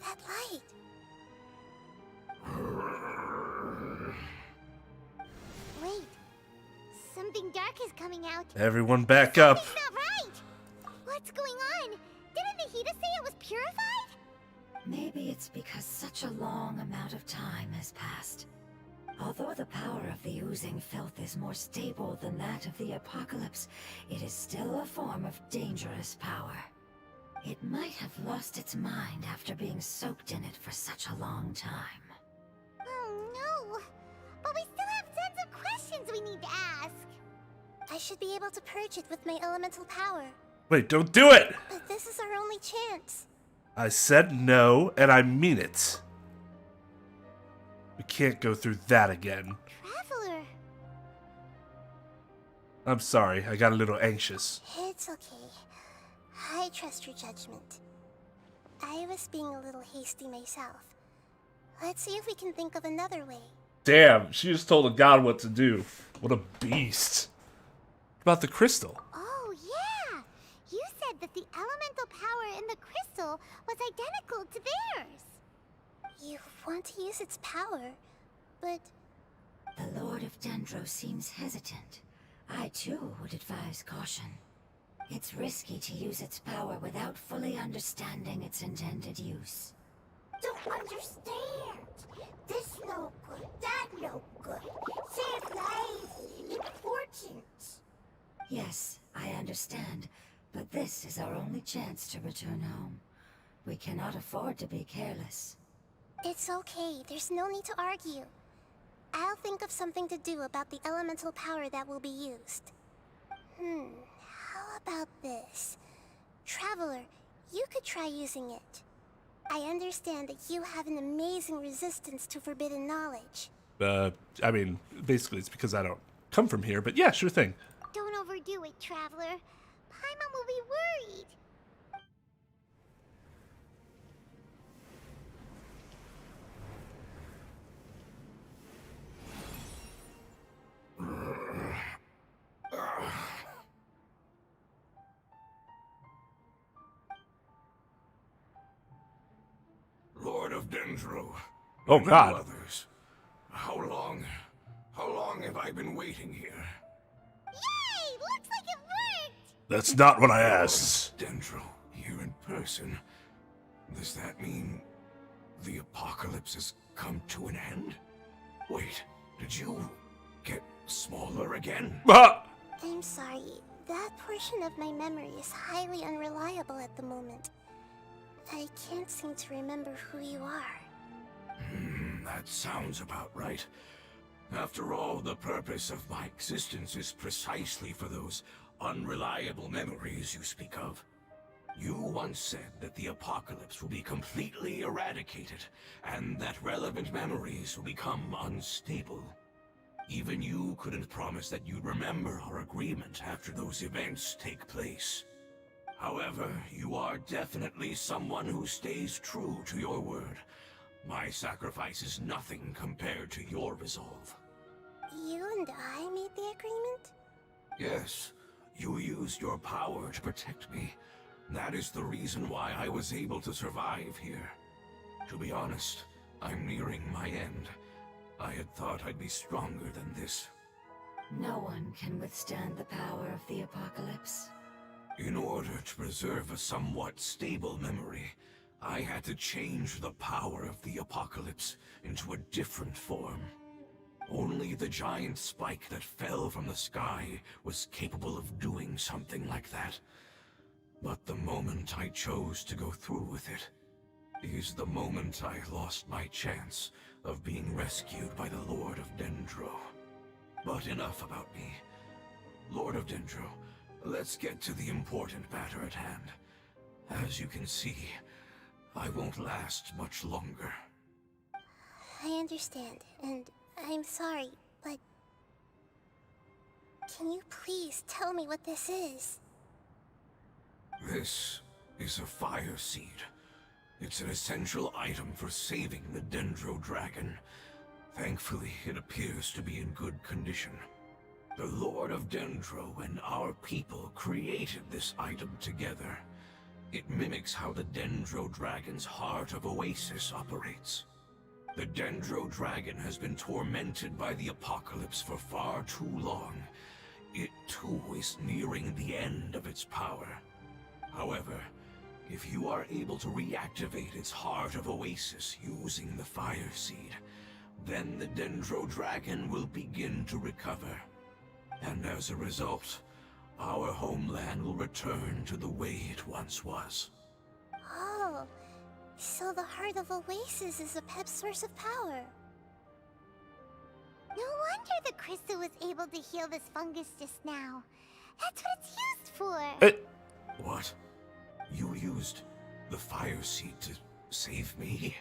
That light. Wait, something dark is coming out. Everyone back up. Something's not right! What's going on? Didn't Nahida say it was purified? Maybe it's because such a long amount of time has passed. Although the power of the oozing filth is more stable than that of the apocalypse, it is still a form of dangerous power. It might have lost its mind after being soaked in it for such a long time. Oh no! But we still have tons of questions we need to ask. I should be able to purge it with my elemental power. Wait, don't do it! But this is our only chance. I said no, and I mean it. We can't go through that again. Traveler. I'm sorry, I got a little anxious. It's okay. I trust your judgment. I was being a little hasty myself. Let's see if we can think of another way. Damn, she just told a god what to do. What a beast. What about the crystal? Oh yeah! You said that the elemental power in the crystal was identical to theirs. You want to use its power, but The Lord of Dendro seems hesitant. I too would advise caution. It's risky to use its power without fully understanding its intended use. Don't understand. This no good, that no good. Save lives. Important. Yes, I understand, but this is our only chance to return home. We cannot afford to be careless. it's okay. There's no need to argue. I'll think of something to do about the elemental power that will be used. How about this? Traveler, you could try using it. I understand that you have an amazing resistance to forbidden knowledge. I mean, basically it's because I don't come from here, but yeah, sure thing. Don't overdo it, Traveler. Paimon will be worried. Lord of Dendro. Oh, and God. Others. How long have I been waiting here? Yay! Looks like it worked! That's not what I asked. Dendro, here in person. Does that mean the apocalypse has come to an end? Wait, did you get smaller again? Ah! I'm sorry. That portion of my memory is highly unreliable at the moment. I can't seem to remember who you are. That sounds about right. After all, the purpose of my existence is precisely for those unreliable memories you speak of. You once said that the apocalypse will be completely eradicated, and that relevant memories will become unstable. Even you couldn't promise that you'd remember our agreement after those events take place. However, you are definitely someone who stays true to your word. My sacrifice is nothing compared to your resolve. You and I made the agreement? Yes, you used your power to protect me. That is the reason why I was able to survive here. To be honest, I'm nearing my end. I had thought I'd be stronger than this. No one can withstand the power of the apocalypse. In order to preserve a somewhat stable memory, I had to change the power of the apocalypse into a different form. Only the giant spike that fell from the sky was capable of doing something like that. But the moment I chose to go through with it, is the moment I lost my chance of being rescued by the Lord of Dendro. But enough about me. Lord of Dendro, let's get to the important matter at hand. As you can see, I won't last much longer. I understand, and I'm sorry, but... Can you please tell me what this is? This is a fire seed. It's an essential item for saving the Dendro dragon. Thankfully, it appears to be in good condition. The Lord of Dendro and our people created this item together. It mimics how the Dendro dragon's heart of Oasis operates. The Dendro dragon has been tormented by the apocalypse for far too long. It too is nearing the end of its power. However, if you are able to reactivate its heart of Oasis using the fire seed, then the Dendro dragon will begin to recover. And as a result, our homeland will return to the way it once was. Oh, so the heart of Oasis is a pep source of power. No wonder the crystal was able to heal this fungus just now. That's what it's used for. What? You used the fire seed to save me?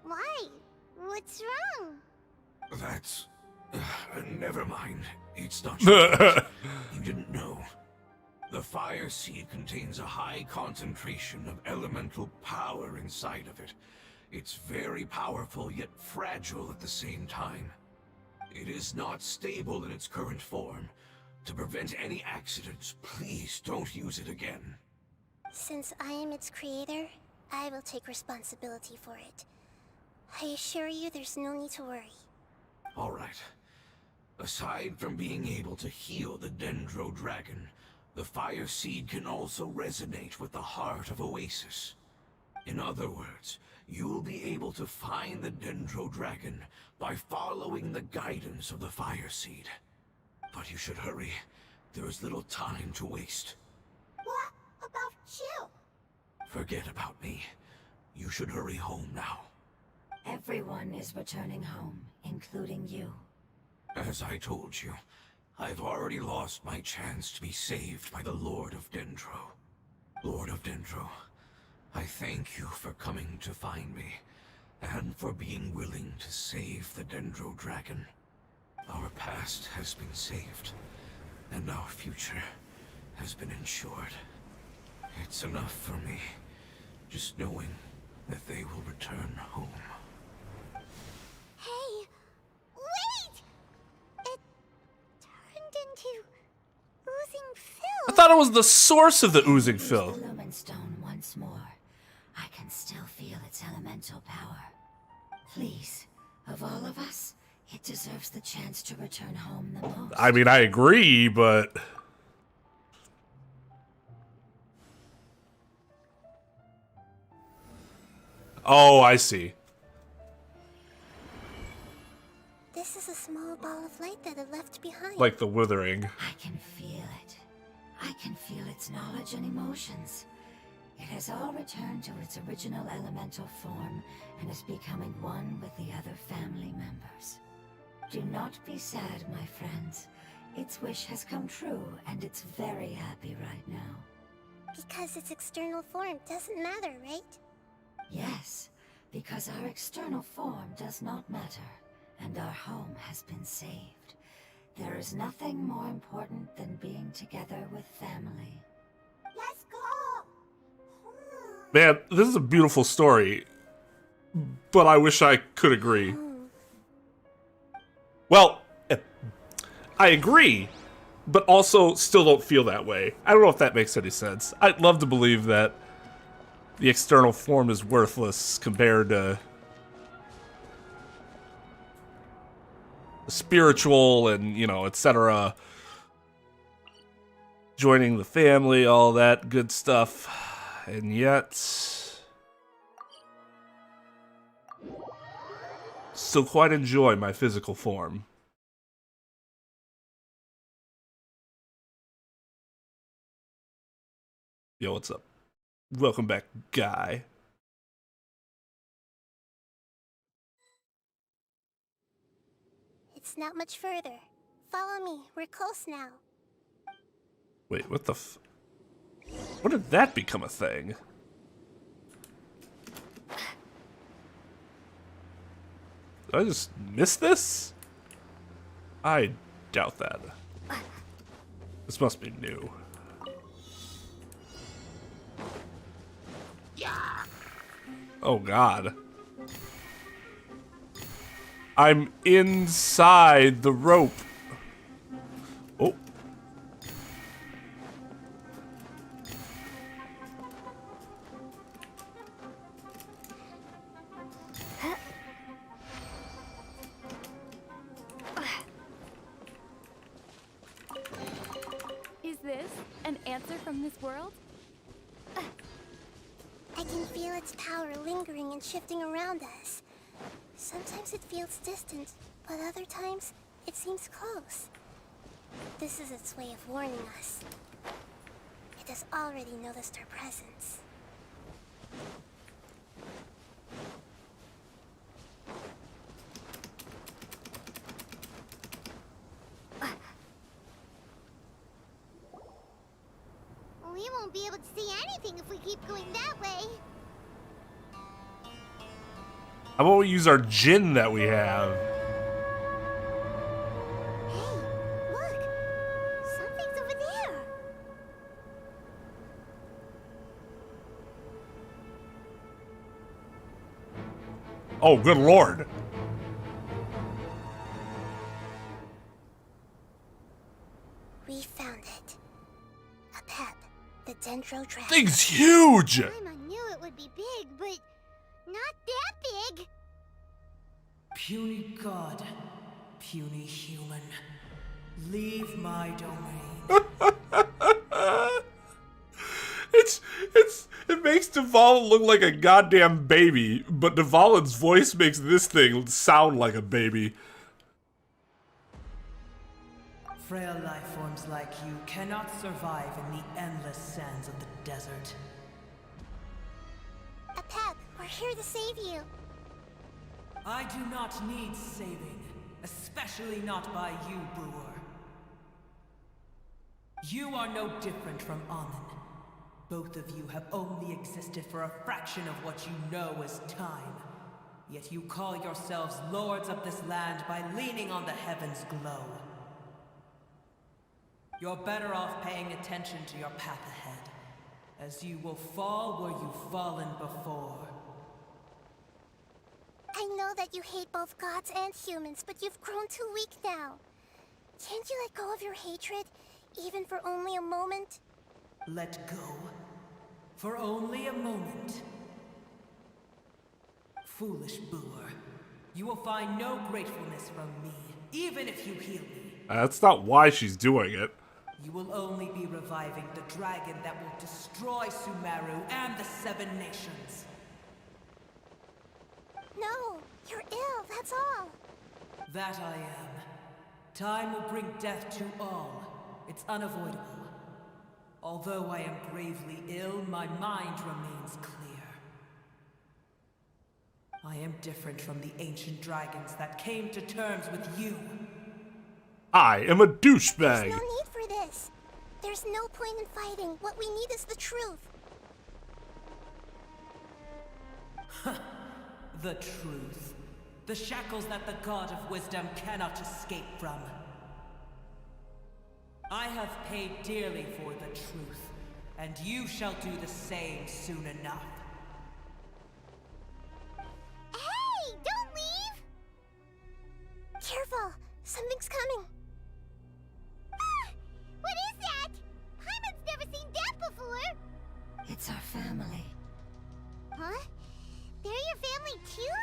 Why? What's wrong? That's... never mind. It's not your fault. You didn't know. The fire seed contains a high concentration of elemental power inside of it. It's very powerful, yet fragile at the same time. It is not stable in its current form. To prevent any accidents, please don't use it again. Since I am its creator, I will take responsibility for it. I assure you there's no need to worry. Alright. Aside from being able to heal the Dendro dragon, the fire seed can also resonate with the heart of Oasis. In other words, you'll be able to find the Dendro dragon by following the guidance of the fire seed. But you should hurry. There is little time to waste. What about you? Forget about me. You should hurry home now. Everyone is returning home, including you. As I told you, I've already lost my chance to be saved by the Lord of Dendro. Lord of Dendro, I thank you for coming to find me, and for being willing to save the Dendro dragon. Our past has been saved, and our future has been ensured. It's enough for me, just knowing that they will return home. Hey, wait! It turned into oozing I filth. thought it was the source of the oozing Use filth. the lumen stone once more. I can still feel its elemental power. Please, of all of us, it deserves the chance to return home the most. I mean, I agree, but... Oh, I see. This is a small ball of light that it left behind. Like the withering. I can feel it. I can feel its knowledge and emotions. It has all returned to its original elemental form and is becoming one with the other family members. Do not be sad, my friends. Its wish has come true, and it's very happy right now. Because its external form doesn't matter, right? Yes, because our external form does not matter, and our home has been saved. There is nothing more important than being together with family. Let's go. Man, this is a beautiful story. But I wish I could agree. Well, I agree, but also still don't feel that way. I don't know if that makes any sense. I'd love to believe that the external form is worthless compared to the spiritual and, you know, etc. Joining the family, all that good stuff. And yet... still quite enjoy my physical form. Yo, what's up? Welcome back, guy. It's not much further. Follow me. We're close now. Wait, what the When did that become a thing? Did I just miss this? I doubt that. This must be new. Oh god. I'm inside the rope. Oh. Is this an answer from this world? I can feel its power lingering and shifting around us. Sometimes it feels distant, but other times it seems close. This is its way of warning us. It has already noticed our presence. We won't be able to see anything if we keep going that way. How about we use our gin that we have? Hey, look! Something's over there! Oh, good lord. We found it. A pep, the Dendro dragon. Thing's huge! Paimon knew it would be big, but not that big! Puny god, puny human, leave my domain. It makes Dvalin look like a goddamn baby, but Dvalin's voice makes this thing sound like a baby. Frail life forms like you cannot survive in the endless sands of the desert. A pep, we're here to save you. I do not need saving, especially not by you, brewer. You are no different from Amun. Both of you have only existed for a fraction of what you know as time. Yet you call yourselves lords of this land by leaning on the heavens' glow. You're better off paying attention to your path ahead, as you will fall where you've fallen before. I know that you hate both gods and humans, but you've grown too weak now. Can't you let go of your hatred, even for only a moment? Let go? For only a moment? Foolish boor. You will find no gratefulness from me, even if you heal me. That's not why she's doing it. You will only be reviving the dragon that will destroy Sumeru and the Seven Nations. No, you're ill, that's all. That I am. Time will bring death to all. It's unavoidable. Although I am gravely ill, my mind remains clear. I am different from the ancient dragons that came to terms with you. I am a There's douchebag. no need for this. There's no point in fighting. What we need is the truth. The truth. The shackles that the God of Wisdom cannot escape from. I have paid dearly for the truth, and you shall do the same soon enough. Hey, don't leave! Careful, something's coming. Ah! What is that? Paimon's never seen that before! It's our family. Huh? They're your family too?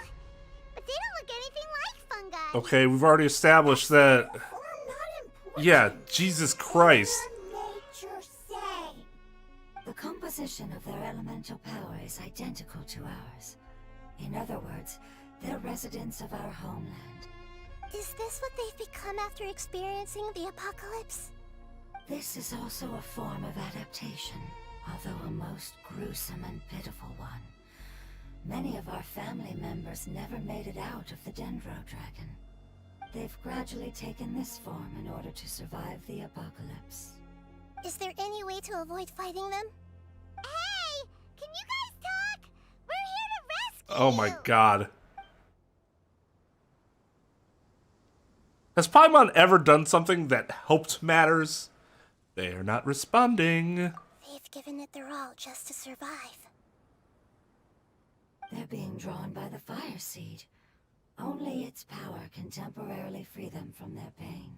But they don't look anything like fungi. Okay, we've already established that. Yeah, Jesus Christ. Nature say. The composition of their elemental power is identical to ours. In other words, they're residents of our homeland. Is this what they've become after experiencing the apocalypse? This is also a form of adaptation. although a most gruesome and pitiful one. Many of our family members never made it out of the Dendro dragon. They've gradually taken this form in order to survive the apocalypse. Is there any way to avoid fighting them? Hey! Can you guys talk? We're here to rescue Oh my you. god. Has Paimon ever done something that helped matters? They are not responding. They've given it their all just to survive. They're being drawn by the fire seed. Only its power can temporarily free them from their pain.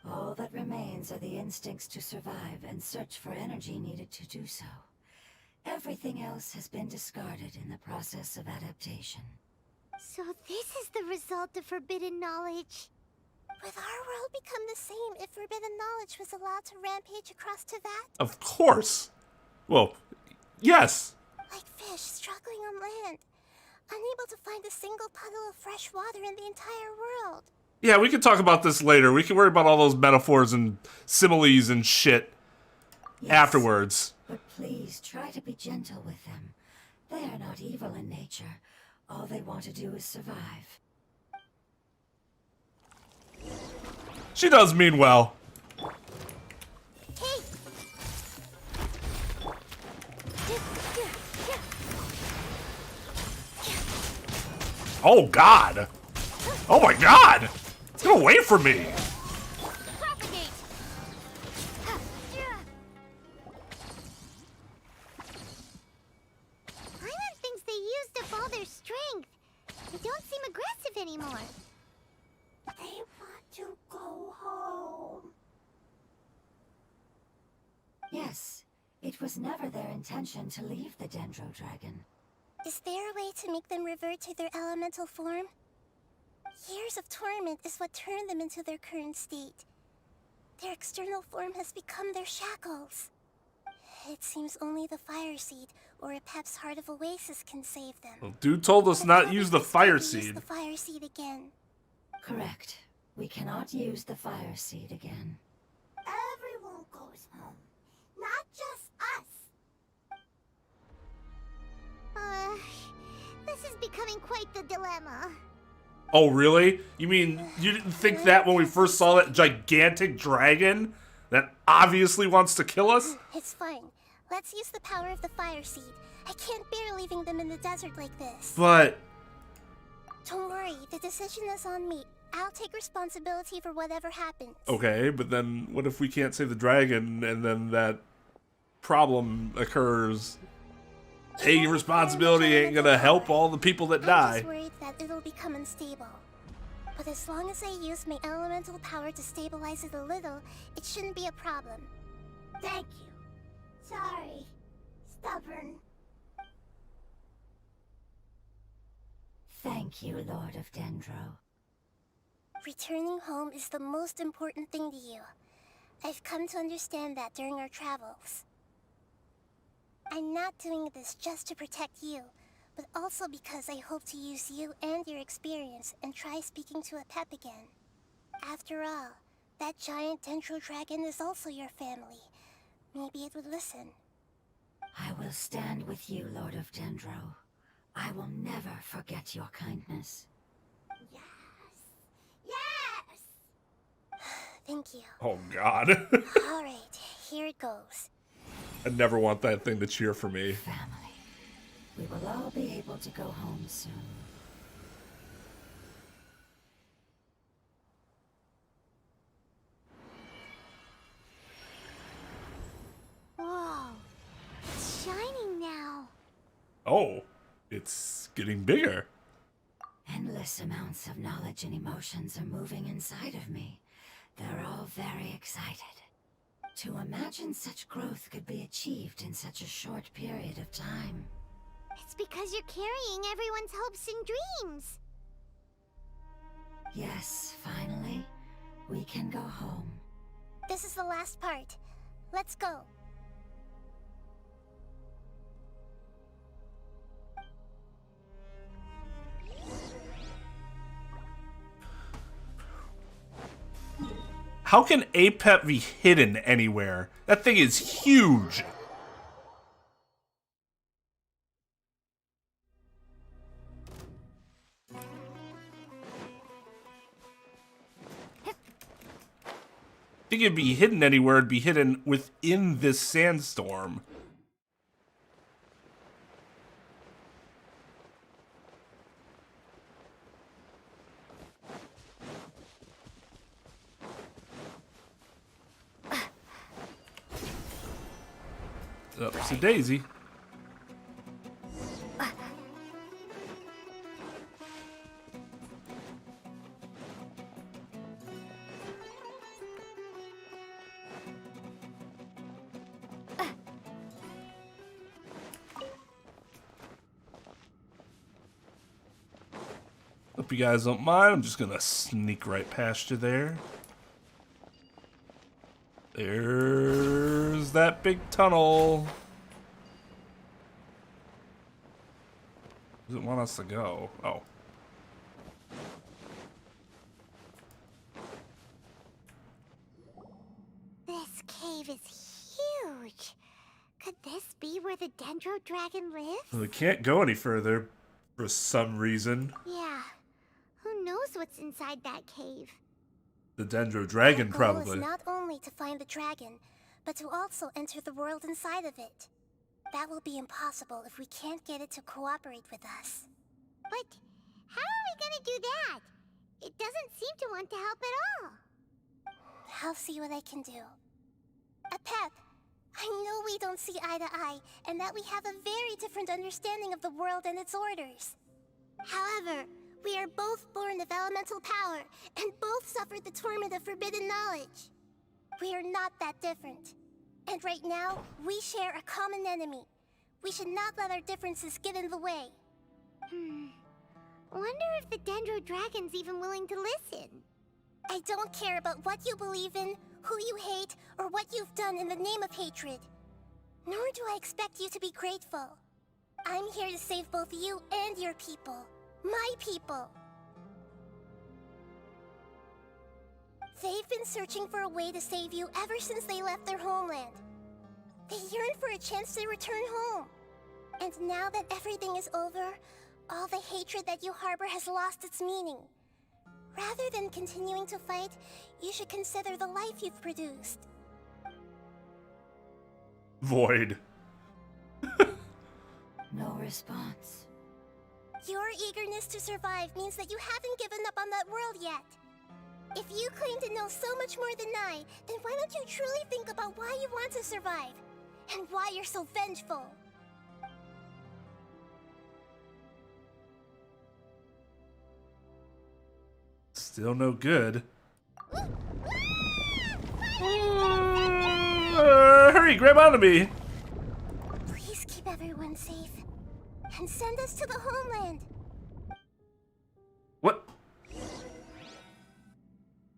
All that remains are the instincts to survive and search for energy needed to do so. Everything else has been discarded in the process of adaptation. So this is the result of forbidden knowledge. Would our world become the same if forbidden knowledge was allowed to rampage across Teyvat? Of course. Well, yes. Like fish struggling on land, unable to find a single puddle of fresh water in the entire world. Yeah, we can talk about this later. We can worry about all those metaphors and similes and shit afterwards. But please try to be gentle with them. They are not evil in nature. All they want to do is survive. She does mean well. Hey! Oh god. Oh my god. Get away from me. Propagate! Paimon thinks they used up all their strength. They don't seem aggressive anymore. They want to go home. Yes, it was never their intention to leave the Dendro dragon. Is there a way to make them revert to their elemental form? Years of torment is what turned them into their current state. Their external form has become their shackles. It seems only the fire seed or a Pep's Heart of Oasis can save them. Well, dude told us But not how use does the this fire baby use seed. the fire seed again. Correct. We cannot use the fire seed again. Everyone goes home, not just us. This is becoming quite the dilemma. Oh, really? You mean you didn't think that when we first saw that gigantic dragon that obviously wants to kill us? It's fine. Let's use the power of the fire seed. I can't bear leaving them in the desert like this. But Don't worry, the decision is on me. I'll take responsibility for whatever happens. okay, but then what if we can't save the dragon and then that problem occurs? Taking responsibility ain't gonna help all the people that I'm die. just worried that it'll become unstable. But as long as I use my elemental power to stabilize it a little, it shouldn't be a problem. Thank you. Sorry. Stubborn. Thank you, Lord of Dendro. Returning home is the most important thing to you. I've come to understand that during our travels. I'm not doing this just to protect you, but also because I hope to use you and your experience and try speaking to a Pep again. After all, that giant Dendro dragon is also your family. Maybe it would listen. I will stand with you, Lord of Dendro. I will never forget your kindness. Yes. Yes. Thank you. Oh god. Alright, here it goes. I never want that thing to cheer for me. Family. We will all be able to go home soon. Whoa. It's shining now. Oh, it's getting bigger. Endless amounts of knowledge and emotions are moving inside of me. They're all very excited. To imagine such growth could be achieved in such a short period of time. It's because you're carrying everyone's hopes and dreams. Yes, finally, we can go home. This is the last part. Let's go. How can Apep be hidden anywhere? That thing is huge. think it'd be hidden anywhere. It'd be hidden within this sandstorm. Upsy daisy. Hope you guys don't mind. I'm just gonna sneak right past you there. There's that big tunnel. Does it want us to go? Oh. This cave is huge. Could this be where the Dendro dragon lives? Well, we can't go any further for some reason. Yeah. Who knows what's inside that cave? The Dendro dragon, Our goal probably. is not only to find the dragon, but to also enter the world inside of it. That will be impossible if we can't get it to cooperate with us. But how are we gonna do that? It doesn't seem to want to help at all. I'll see what I can do. Pep, I know we don't see eye to eye, and that we have a very different understanding of the world and its orders. However, we are both born of elemental power, and both suffered the torment of forbidden knowledge. We are not that different. And right now, we share a common enemy. We should not let our differences get in the way. Wonder if the Dendro dragon's even willing to listen. I don't care about what you believe in, who you hate, or what you've done in the name of hatred. Nor do I expect you to be grateful. I'm here to save both you and your people. My people. They've been searching for a way to save you ever since they left their homeland. They yearn for a chance to return home. And now that everything is over, all the hatred that you harbor has lost its meaning. Rather than continuing to fight, you should consider the life you've produced. Void. No response. Your eagerness to survive means that you haven't given up on that world yet. If you claim to know so much more than I, then why don't you truly think about why you want to survive? And why you're so vengeful? Still no good. Hurry, grab onto me. Please keep everyone safe. And send us to the homeland. What?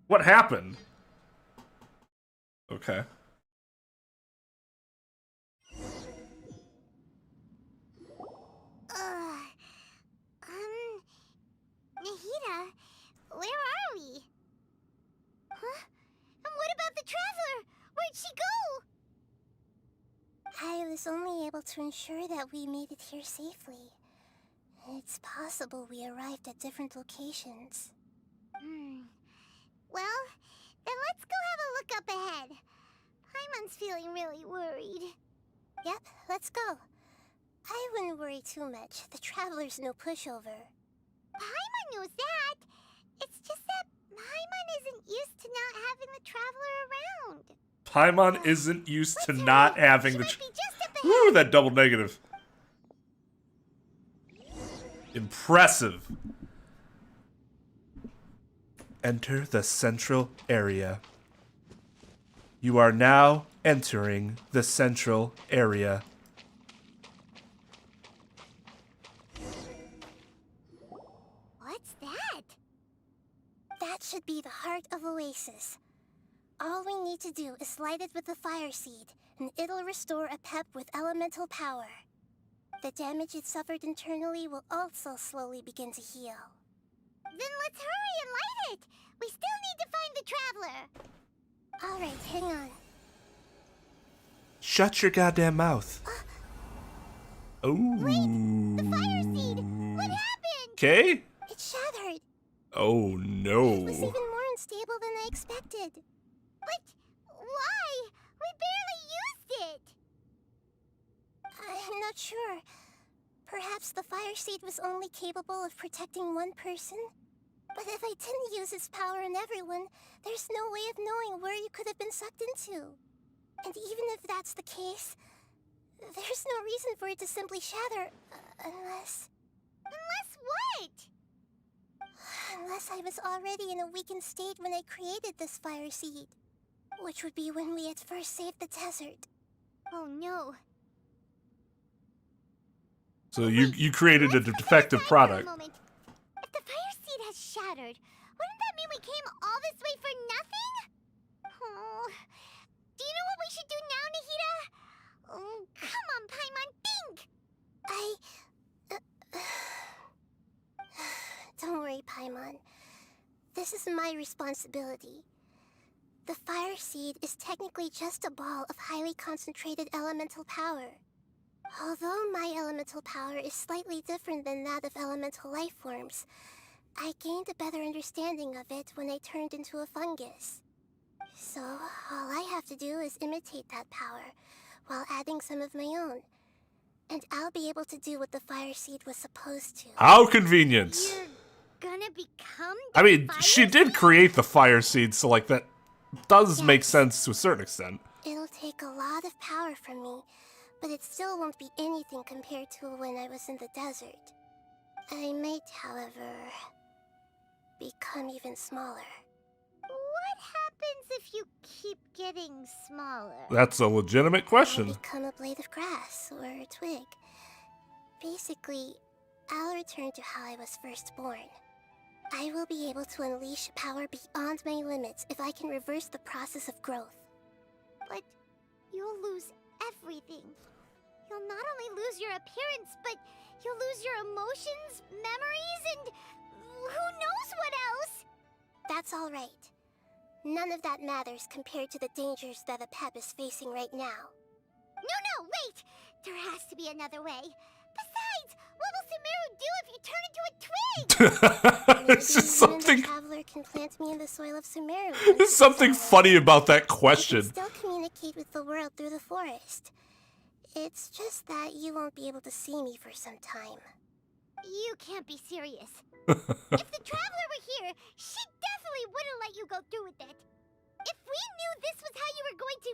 What happened? Okay. Nahida, where are we? Huh? And what about the traveler? Where'd she go? I was only able to ensure that we made it here safely. It's possible we arrived at different locations. Well, then let's go have a look up ahead. Paimon's feeling really worried. Yep, let's go. I wouldn't worry too much. The traveler's no pushover. Paimon knows that. It's just that Paimon isn't used to not having the traveler around. Paimon isn't used to not having the... She might be just up ahead. Woo, that double negative. Impressive. Enter the central area. You are now entering the central area. What's that? That should be the heart of Oasis. All we need to do is light it with the fire seed, and it'll restore a pep with elemental power. The damage it suffered internally will also slowly begin to heal. Then let's hurry and light it! We still need to find the traveler! Alright, hang on. Shut your goddamn mouth. Oh. The fire seed! What happened? Okay. It shattered. Oh It was no. even more unstable than I expected. But it? I'm not sure. Perhaps the fire seed was only capable of protecting one person? But if I didn't use its power on everyone, there's no way of knowing where you could have been sucked into. And even if that's the case, there's no reason for it to simply shatter, unless... Unless what? Unless I was already in a weakened state when I created this fire seed. Which would be when we had first saved the desert. Oh no. So you created a defective For a product. moment. If the fire seed has shattered, wouldn't that mean we came all this way for nothing? Oh. Do you know what we should do now, Nahida? Oh, come on, Paimon, think! Don't worry, Paimon. This is my responsibility. The fire seed is technically just a ball of highly concentrated elemental power. Although my elemental power is slightly different than that of elemental life forms, I gained a better understanding of it when I turned into a fungus. So, all I have to do is imitate that power, while adding some of my own. And I'll be able to do what the fire seed was supposed to. How convenient. You're gonna become the I mean, fire she did seed? create the fire seed, so like that does make sense to a certain extent. It'll take a lot of power from me, but it still won't be anything compared to when I was in the desert. I might, however, become even smaller. What happens if you keep getting smaller? That's a legitimate I'll question. become a blade of grass or a twig. Basically, I'll return to how I was first born. I will be able to unleash power beyond my limits if I can reverse the process of growth. But you'll lose everything. You'll not only lose your appearance, but you'll lose your emotions, memories, and who knows what else? That's all right. None of that matters compared to the dangers that the Pep is facing right now. No, wait! There has to be another way. Besides, what will Sumeru do if you turn into a twig? It's just something. The traveler can plant me in the soil of Sumeru. There's something funny about that I can question. still communicate with the world through the forest. It's just that you won't be able to see me for some time. You can't be serious. If the traveler were here, she definitely wouldn't let you go through with it. If we knew this was how you were going to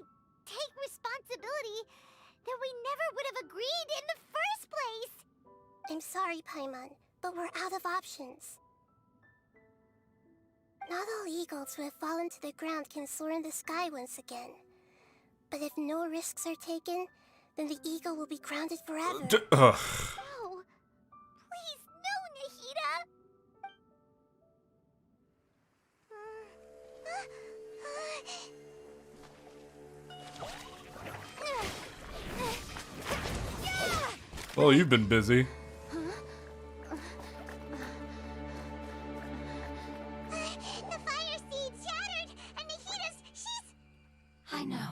take responsibility, then we never would have agreed in the first place. I'm sorry, Paimon, but we're out of options. Not all eagles who have fallen to the ground can soar in the sky once again. But if no risks are taken, then the eagle will be grounded forever. No. Please, no, Nahida. Well, you've been busy. The fire seed shattered, and she's... I know.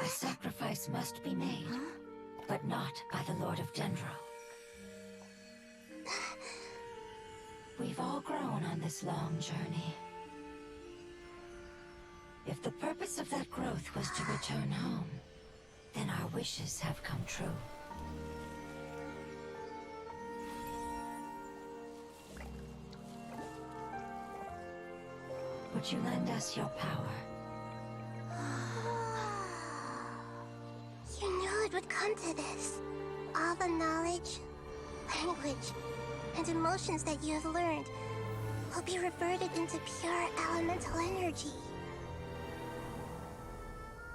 A sacrifice must be made, but not by the Lord of Dendro. We've all grown on this long journey. If the purpose of that growth was to return home, then our wishes have come true. Would you lend us your power? You knew it would come to this. All the knowledge, language, and emotions that you have learned will be reverted into pure elemental energy.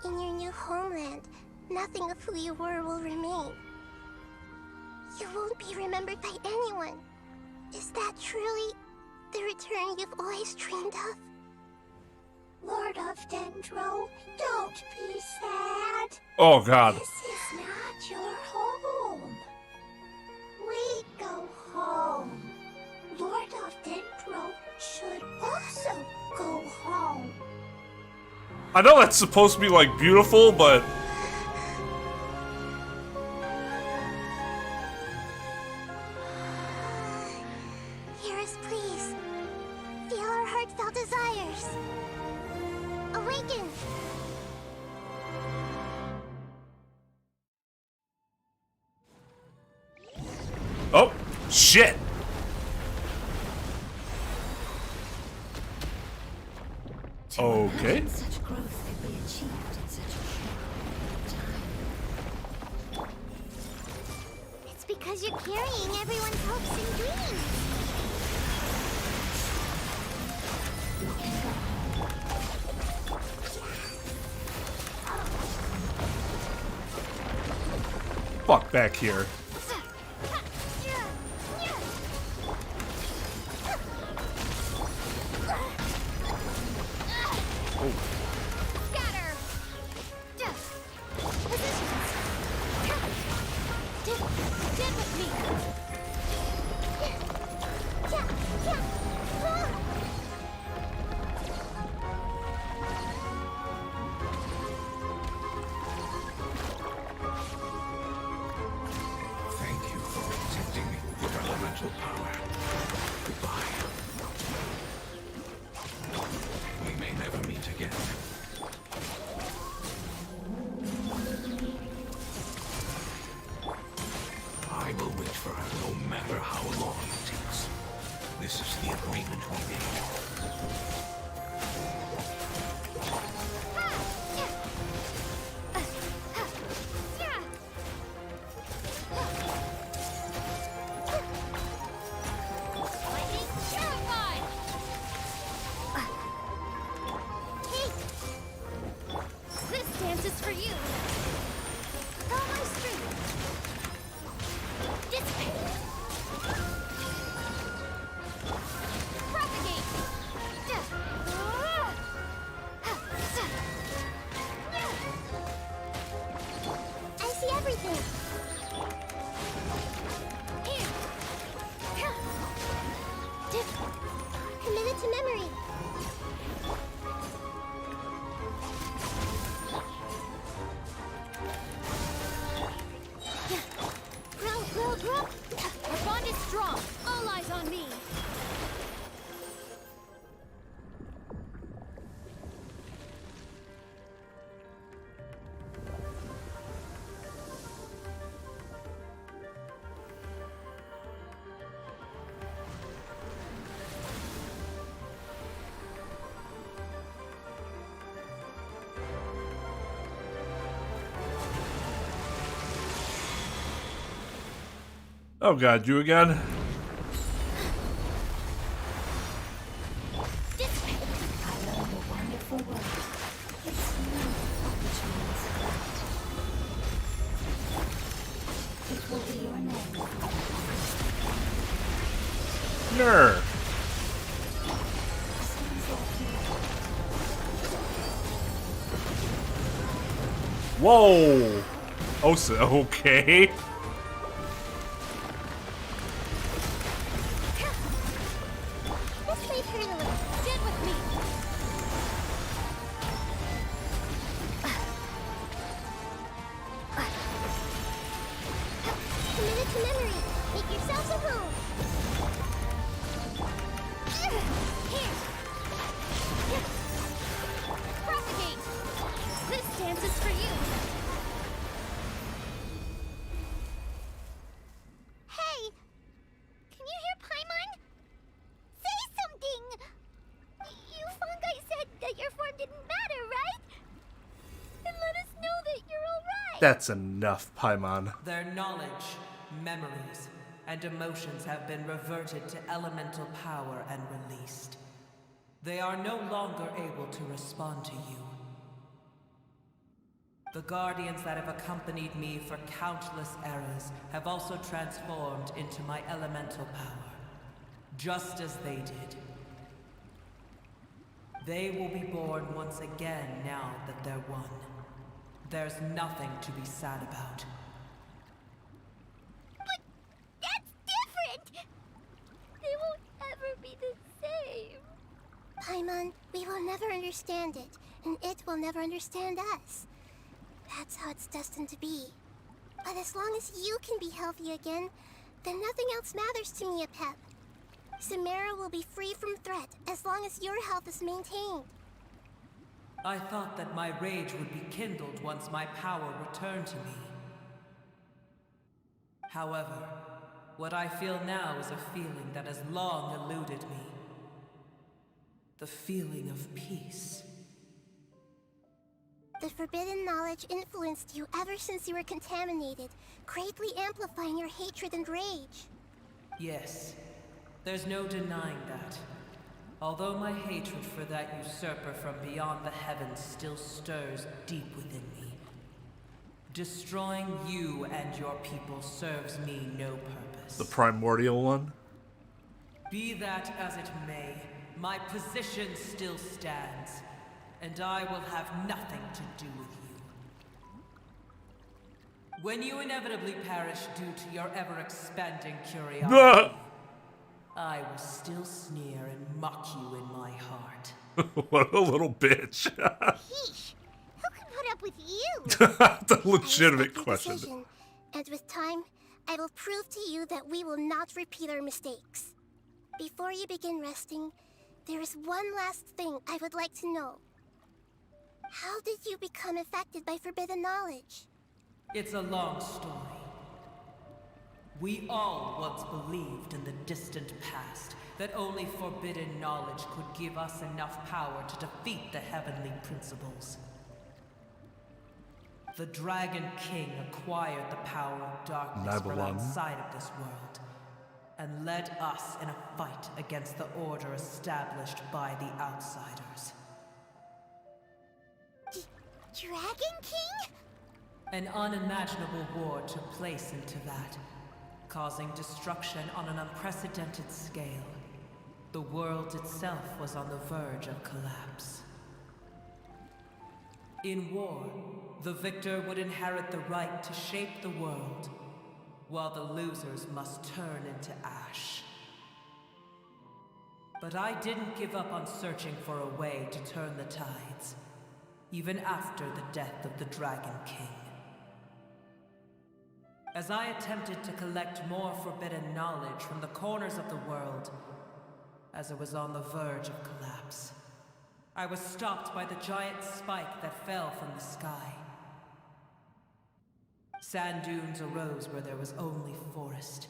In your new homeland, nothing of who you were will remain. You won't be remembered by anyone. Is that truly the return you've always dreamed of? Lord of Dendro, don't be sad. Oh God. This is not your home. We go home. Lord of Dendro should also go home. I know that's supposed to be like beautiful, but Hear us, please. Feel our heartfelt desires. Awaken! Shit! Okay. Imagine such growth could be achieved in such a short time. It's because you're carrying everyone's hopes and dreams. You can go home. Fuck back here. Scatter! Positions! Dead with me! Thank you for protecting me with your elemental power. Goodbye. We may never meet again. I will wait for her no matter how long it takes. This is the agreement we made. Lightning terrified! Hey! This dance is for you! Follow my stream! Dissipate! Propagate! I see everything! Here! Committed to memory! Grow! Our bond is strong! All eyes on me! Oh god, you again? Dissipate! I learned a wonderful word. It's new, which means flight. It will be your name. Ner. Whoa! Oh, so, okay. Let's leave her in a little. Dead with me! Committed to memory! Make yourselves at home! Here! Propagate! This dance is for you! Hey! Can you hear Paimon? Say something! You fungi said that your form didn't matter, right? And let us know that you're alright! That's enough, Paimon. Their knowledge, memories, and emotions have been reverted to elemental power and released. They are no longer able to respond to you. The guardians that have accompanied me for countless eras have also transformed into my elemental power, just as they did. They will be born once again now that they're one. There's nothing to be sad about. But that's different! They won't ever be the same. Paimon, we will never understand it, and it will never understand us. That's how it's destined to be. But as long as you can be healthy again, then nothing else matters to me, Apep. Samara will be free from threat as long as your health is maintained. I thought that my rage would be kindled once my power returned to me. However, What I feel now is a feeling that has long eluded me. The feeling of peace. The forbidden knowledge influenced you ever since you were contaminated, greatly amplifying your hatred and rage. Yes, there's no denying that. Although my hatred for that usurper from beyond the heavens still stirs deep within me, destroying you and your people serves me no purpose. The primordial one? Be that as it may, my position still stands, and I will have nothing to do with you. When you inevitably perish due to your ever-expanding curiosity, I will still sneer and mock you in my heart. What a little bitch. Yeesh. Who can put up with you? That's a I legitimate respect your question. decision, and with time, I will prove to you that we will not repeat our mistakes. Before you begin resting, there is one last thing I would like to know. How did you become affected by forbidden knowledge? It's a long story. We all once believed in the distant past that only forbidden knowledge could give us enough power to defeat the heavenly principles. The Dragon King acquired the power of darkness from outside of this world, and led us in a fight against the order established by the outsiders. Dragon King? An unimaginable war took place into that, causing destruction on an unprecedented scale. The world itself was on the verge of collapse. In war, the victor would inherit the right to shape the world, while the losers must turn into ash. But I didn't give up on searching for a way to turn the tides, even after the death of the Dragon King. As I attempted to collect more forbidden knowledge from the corners of the world, as it was on the verge of collapse, I was stopped by the giant spike that fell from the sky. Sand dunes arose where there was only forest,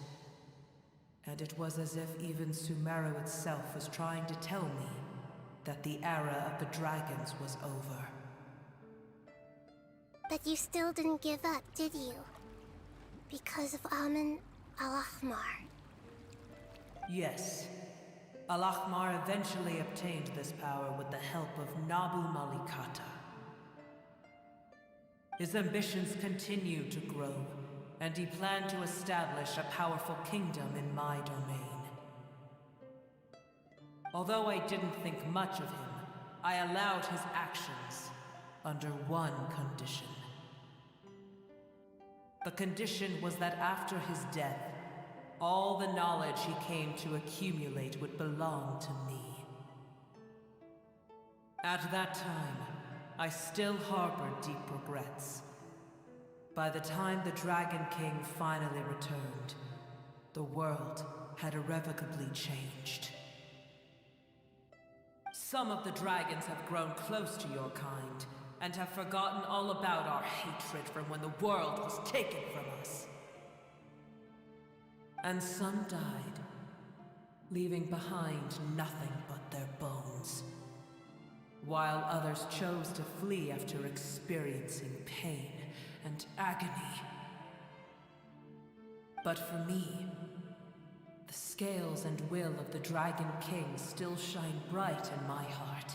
and it was as if even Sumeru itself was trying to tell me that the era of the dragons was over. But you still didn't give up, did you? Because of Amun Al-Ahmar. Yes. Al-Ahmar eventually obtained this power with the help of Nabu Malikata. His ambitions continued to grow, and he planned to establish a powerful kingdom in my domain. Although I didn't think much of him, I allowed his actions under one condition. The condition was that after his death, all the knowledge he came to accumulate would belong to me. At that time, I still harbored deep regrets. By the time the Dragon King finally returned, the world had irrevocably changed. Some of the dragons have grown close to your kind, and have forgotten all about our hatred from when the world was taken from us. And some died, leaving behind nothing but their bones, while others chose to flee after experiencing pain and agony. But for me, the scales and will of the Dragon King still shine bright in my heart,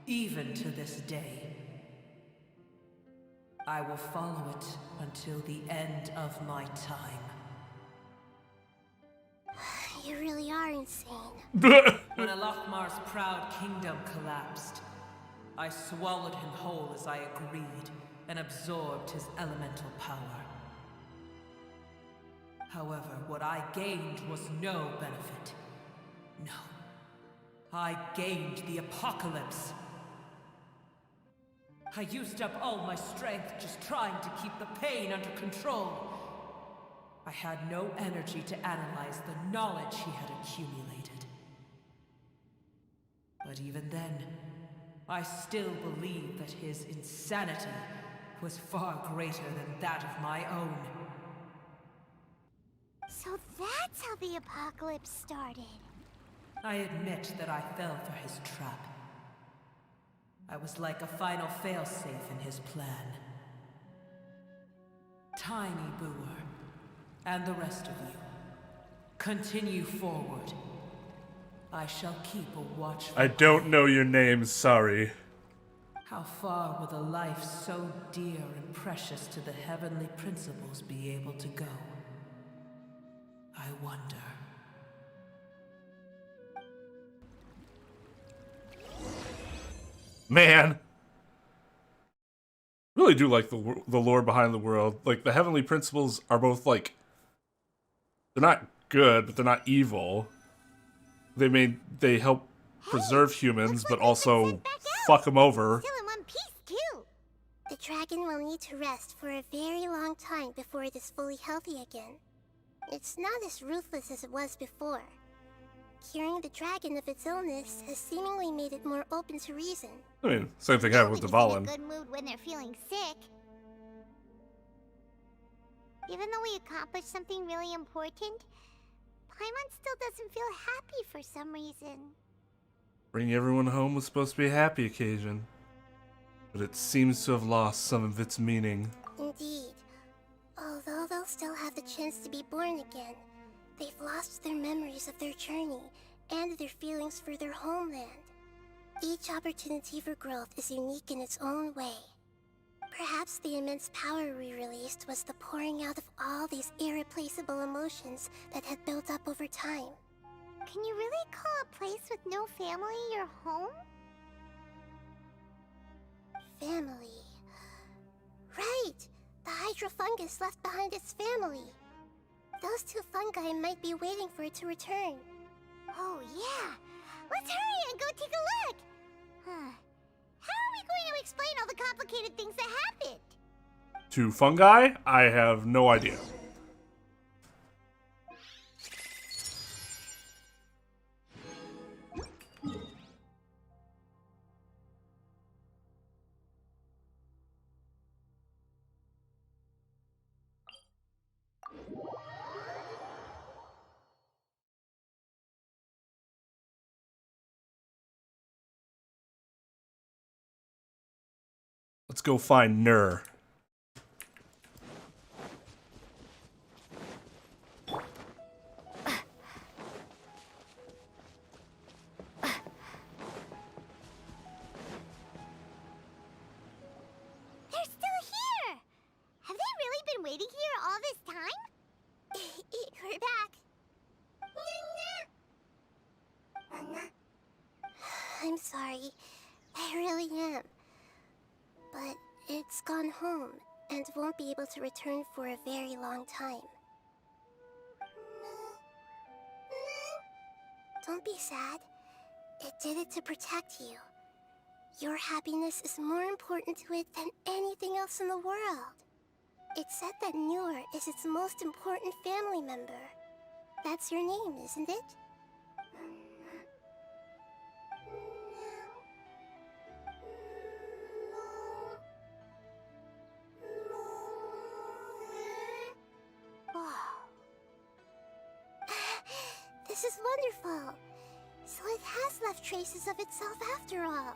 even to this day. I will follow it until the end of my time. You really are insane. When Al-Ahmar's proud kingdom collapsed, I swallowed him whole as I agreed, and absorbed his elemental power. However, what I gained was no benefit. No. I gained the apocalypse. I used up all my strength just trying to keep the pain under control. I had no energy to analyze the knowledge he had accumulated. But even then, I still believed that his insanity was far greater than that of my own. So that's how the apocalypse started. I admit that I fell for his trap. I was like a final failsafe in his plan. Tiny Booer, and the rest of you, continue forward. I shall keep a watchful I don't eye. know your name, sorry. How far will a life so dear and precious to the heavenly principles be able to go? I wonder. Man. Really do like the lore behind the world. Like, the heavenly principles are both, like, they're not good, but they're not evil. They help preserve humans, but also fuck them over. Still in one piece, too. The dragon will need to rest for a very long time before it is fully healthy again. It's not as ruthless as it was before. Curing the dragon of its illness has seemingly made it more open to reason. I mean, same thing happened with the Nobody's in Valen. a good mood when they're feeling sick. Even though we accomplished something really important, Paimon still doesn't feel happy for some reason. Bring everyone home was supposed to be a happy occasion, but it seems to have lost some of its meaning. Indeed. Although they'll still have the chance to be born again, they've lost their memories of their journey and their feelings for their homeland. Each opportunity for growth is unique in its own way. Perhaps the immense power we released was the pouring out of all these irreplaceable emotions that had built up over time. Can you really call a place with no family your home? Family. Right! The hydrofungus left behind its family. Those two fungi might be waiting for it to return. Oh, yeah. Let's hurry and go take a look. How are we going to explain all the complicated things that happened? To fungi? I have no idea. Let's go find Nur. They're still here! Have they really been waiting here all this time? We're back. I'm sorry. I really am. But it's gone home and won't be able to return for a very long time. Don't be sad. It did it to protect you. Your happiness is more important to it than anything else in the world. It said that Nur is its most important family member. That's your name, isn't it? This is wonderful. So it has left traces of itself after all.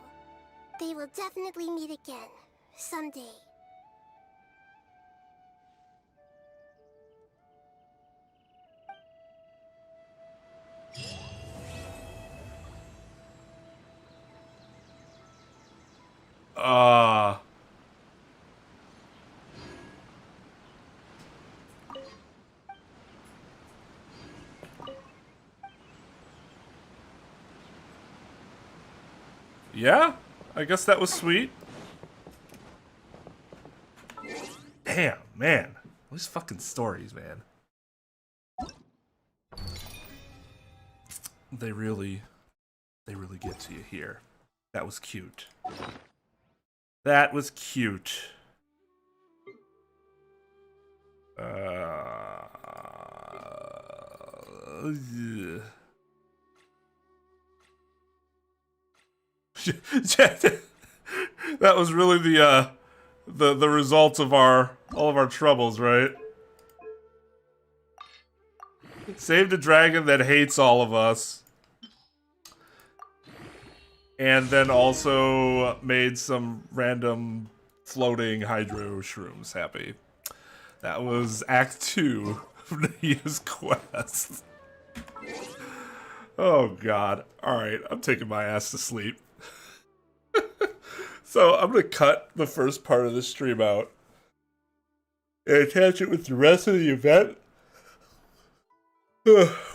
They will definitely meet again, someday. Yeah, I guess that was sweet. Damn, man. These fucking stories, man. They really get to you here. That was cute. That was cute. Yeah. That was really the result of all of our troubles, right? Saved a dragon that hates all of us. And then also made some random floating hydro shrooms happy. That was Act 2 of Nahida's quest. Oh god. Alright, I'm taking my ass to sleep. So I'm gonna cut the first part of the stream out and attach it with the rest of the event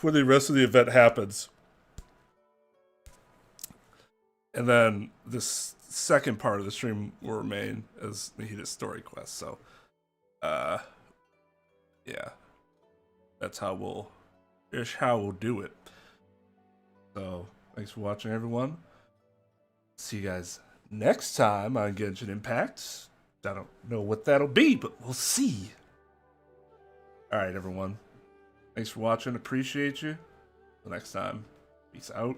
when the rest of the event happens. And then this second part of the stream will remain as Nahida's story quest. So, yeah, that's how we'll do it. So, thanks for watching, everyone. See you guys next time on Genshin Impact. I don't know what that'll be, but we'll see. All right, everyone. Thanks for watching. Appreciate you. Till next time. Peace out.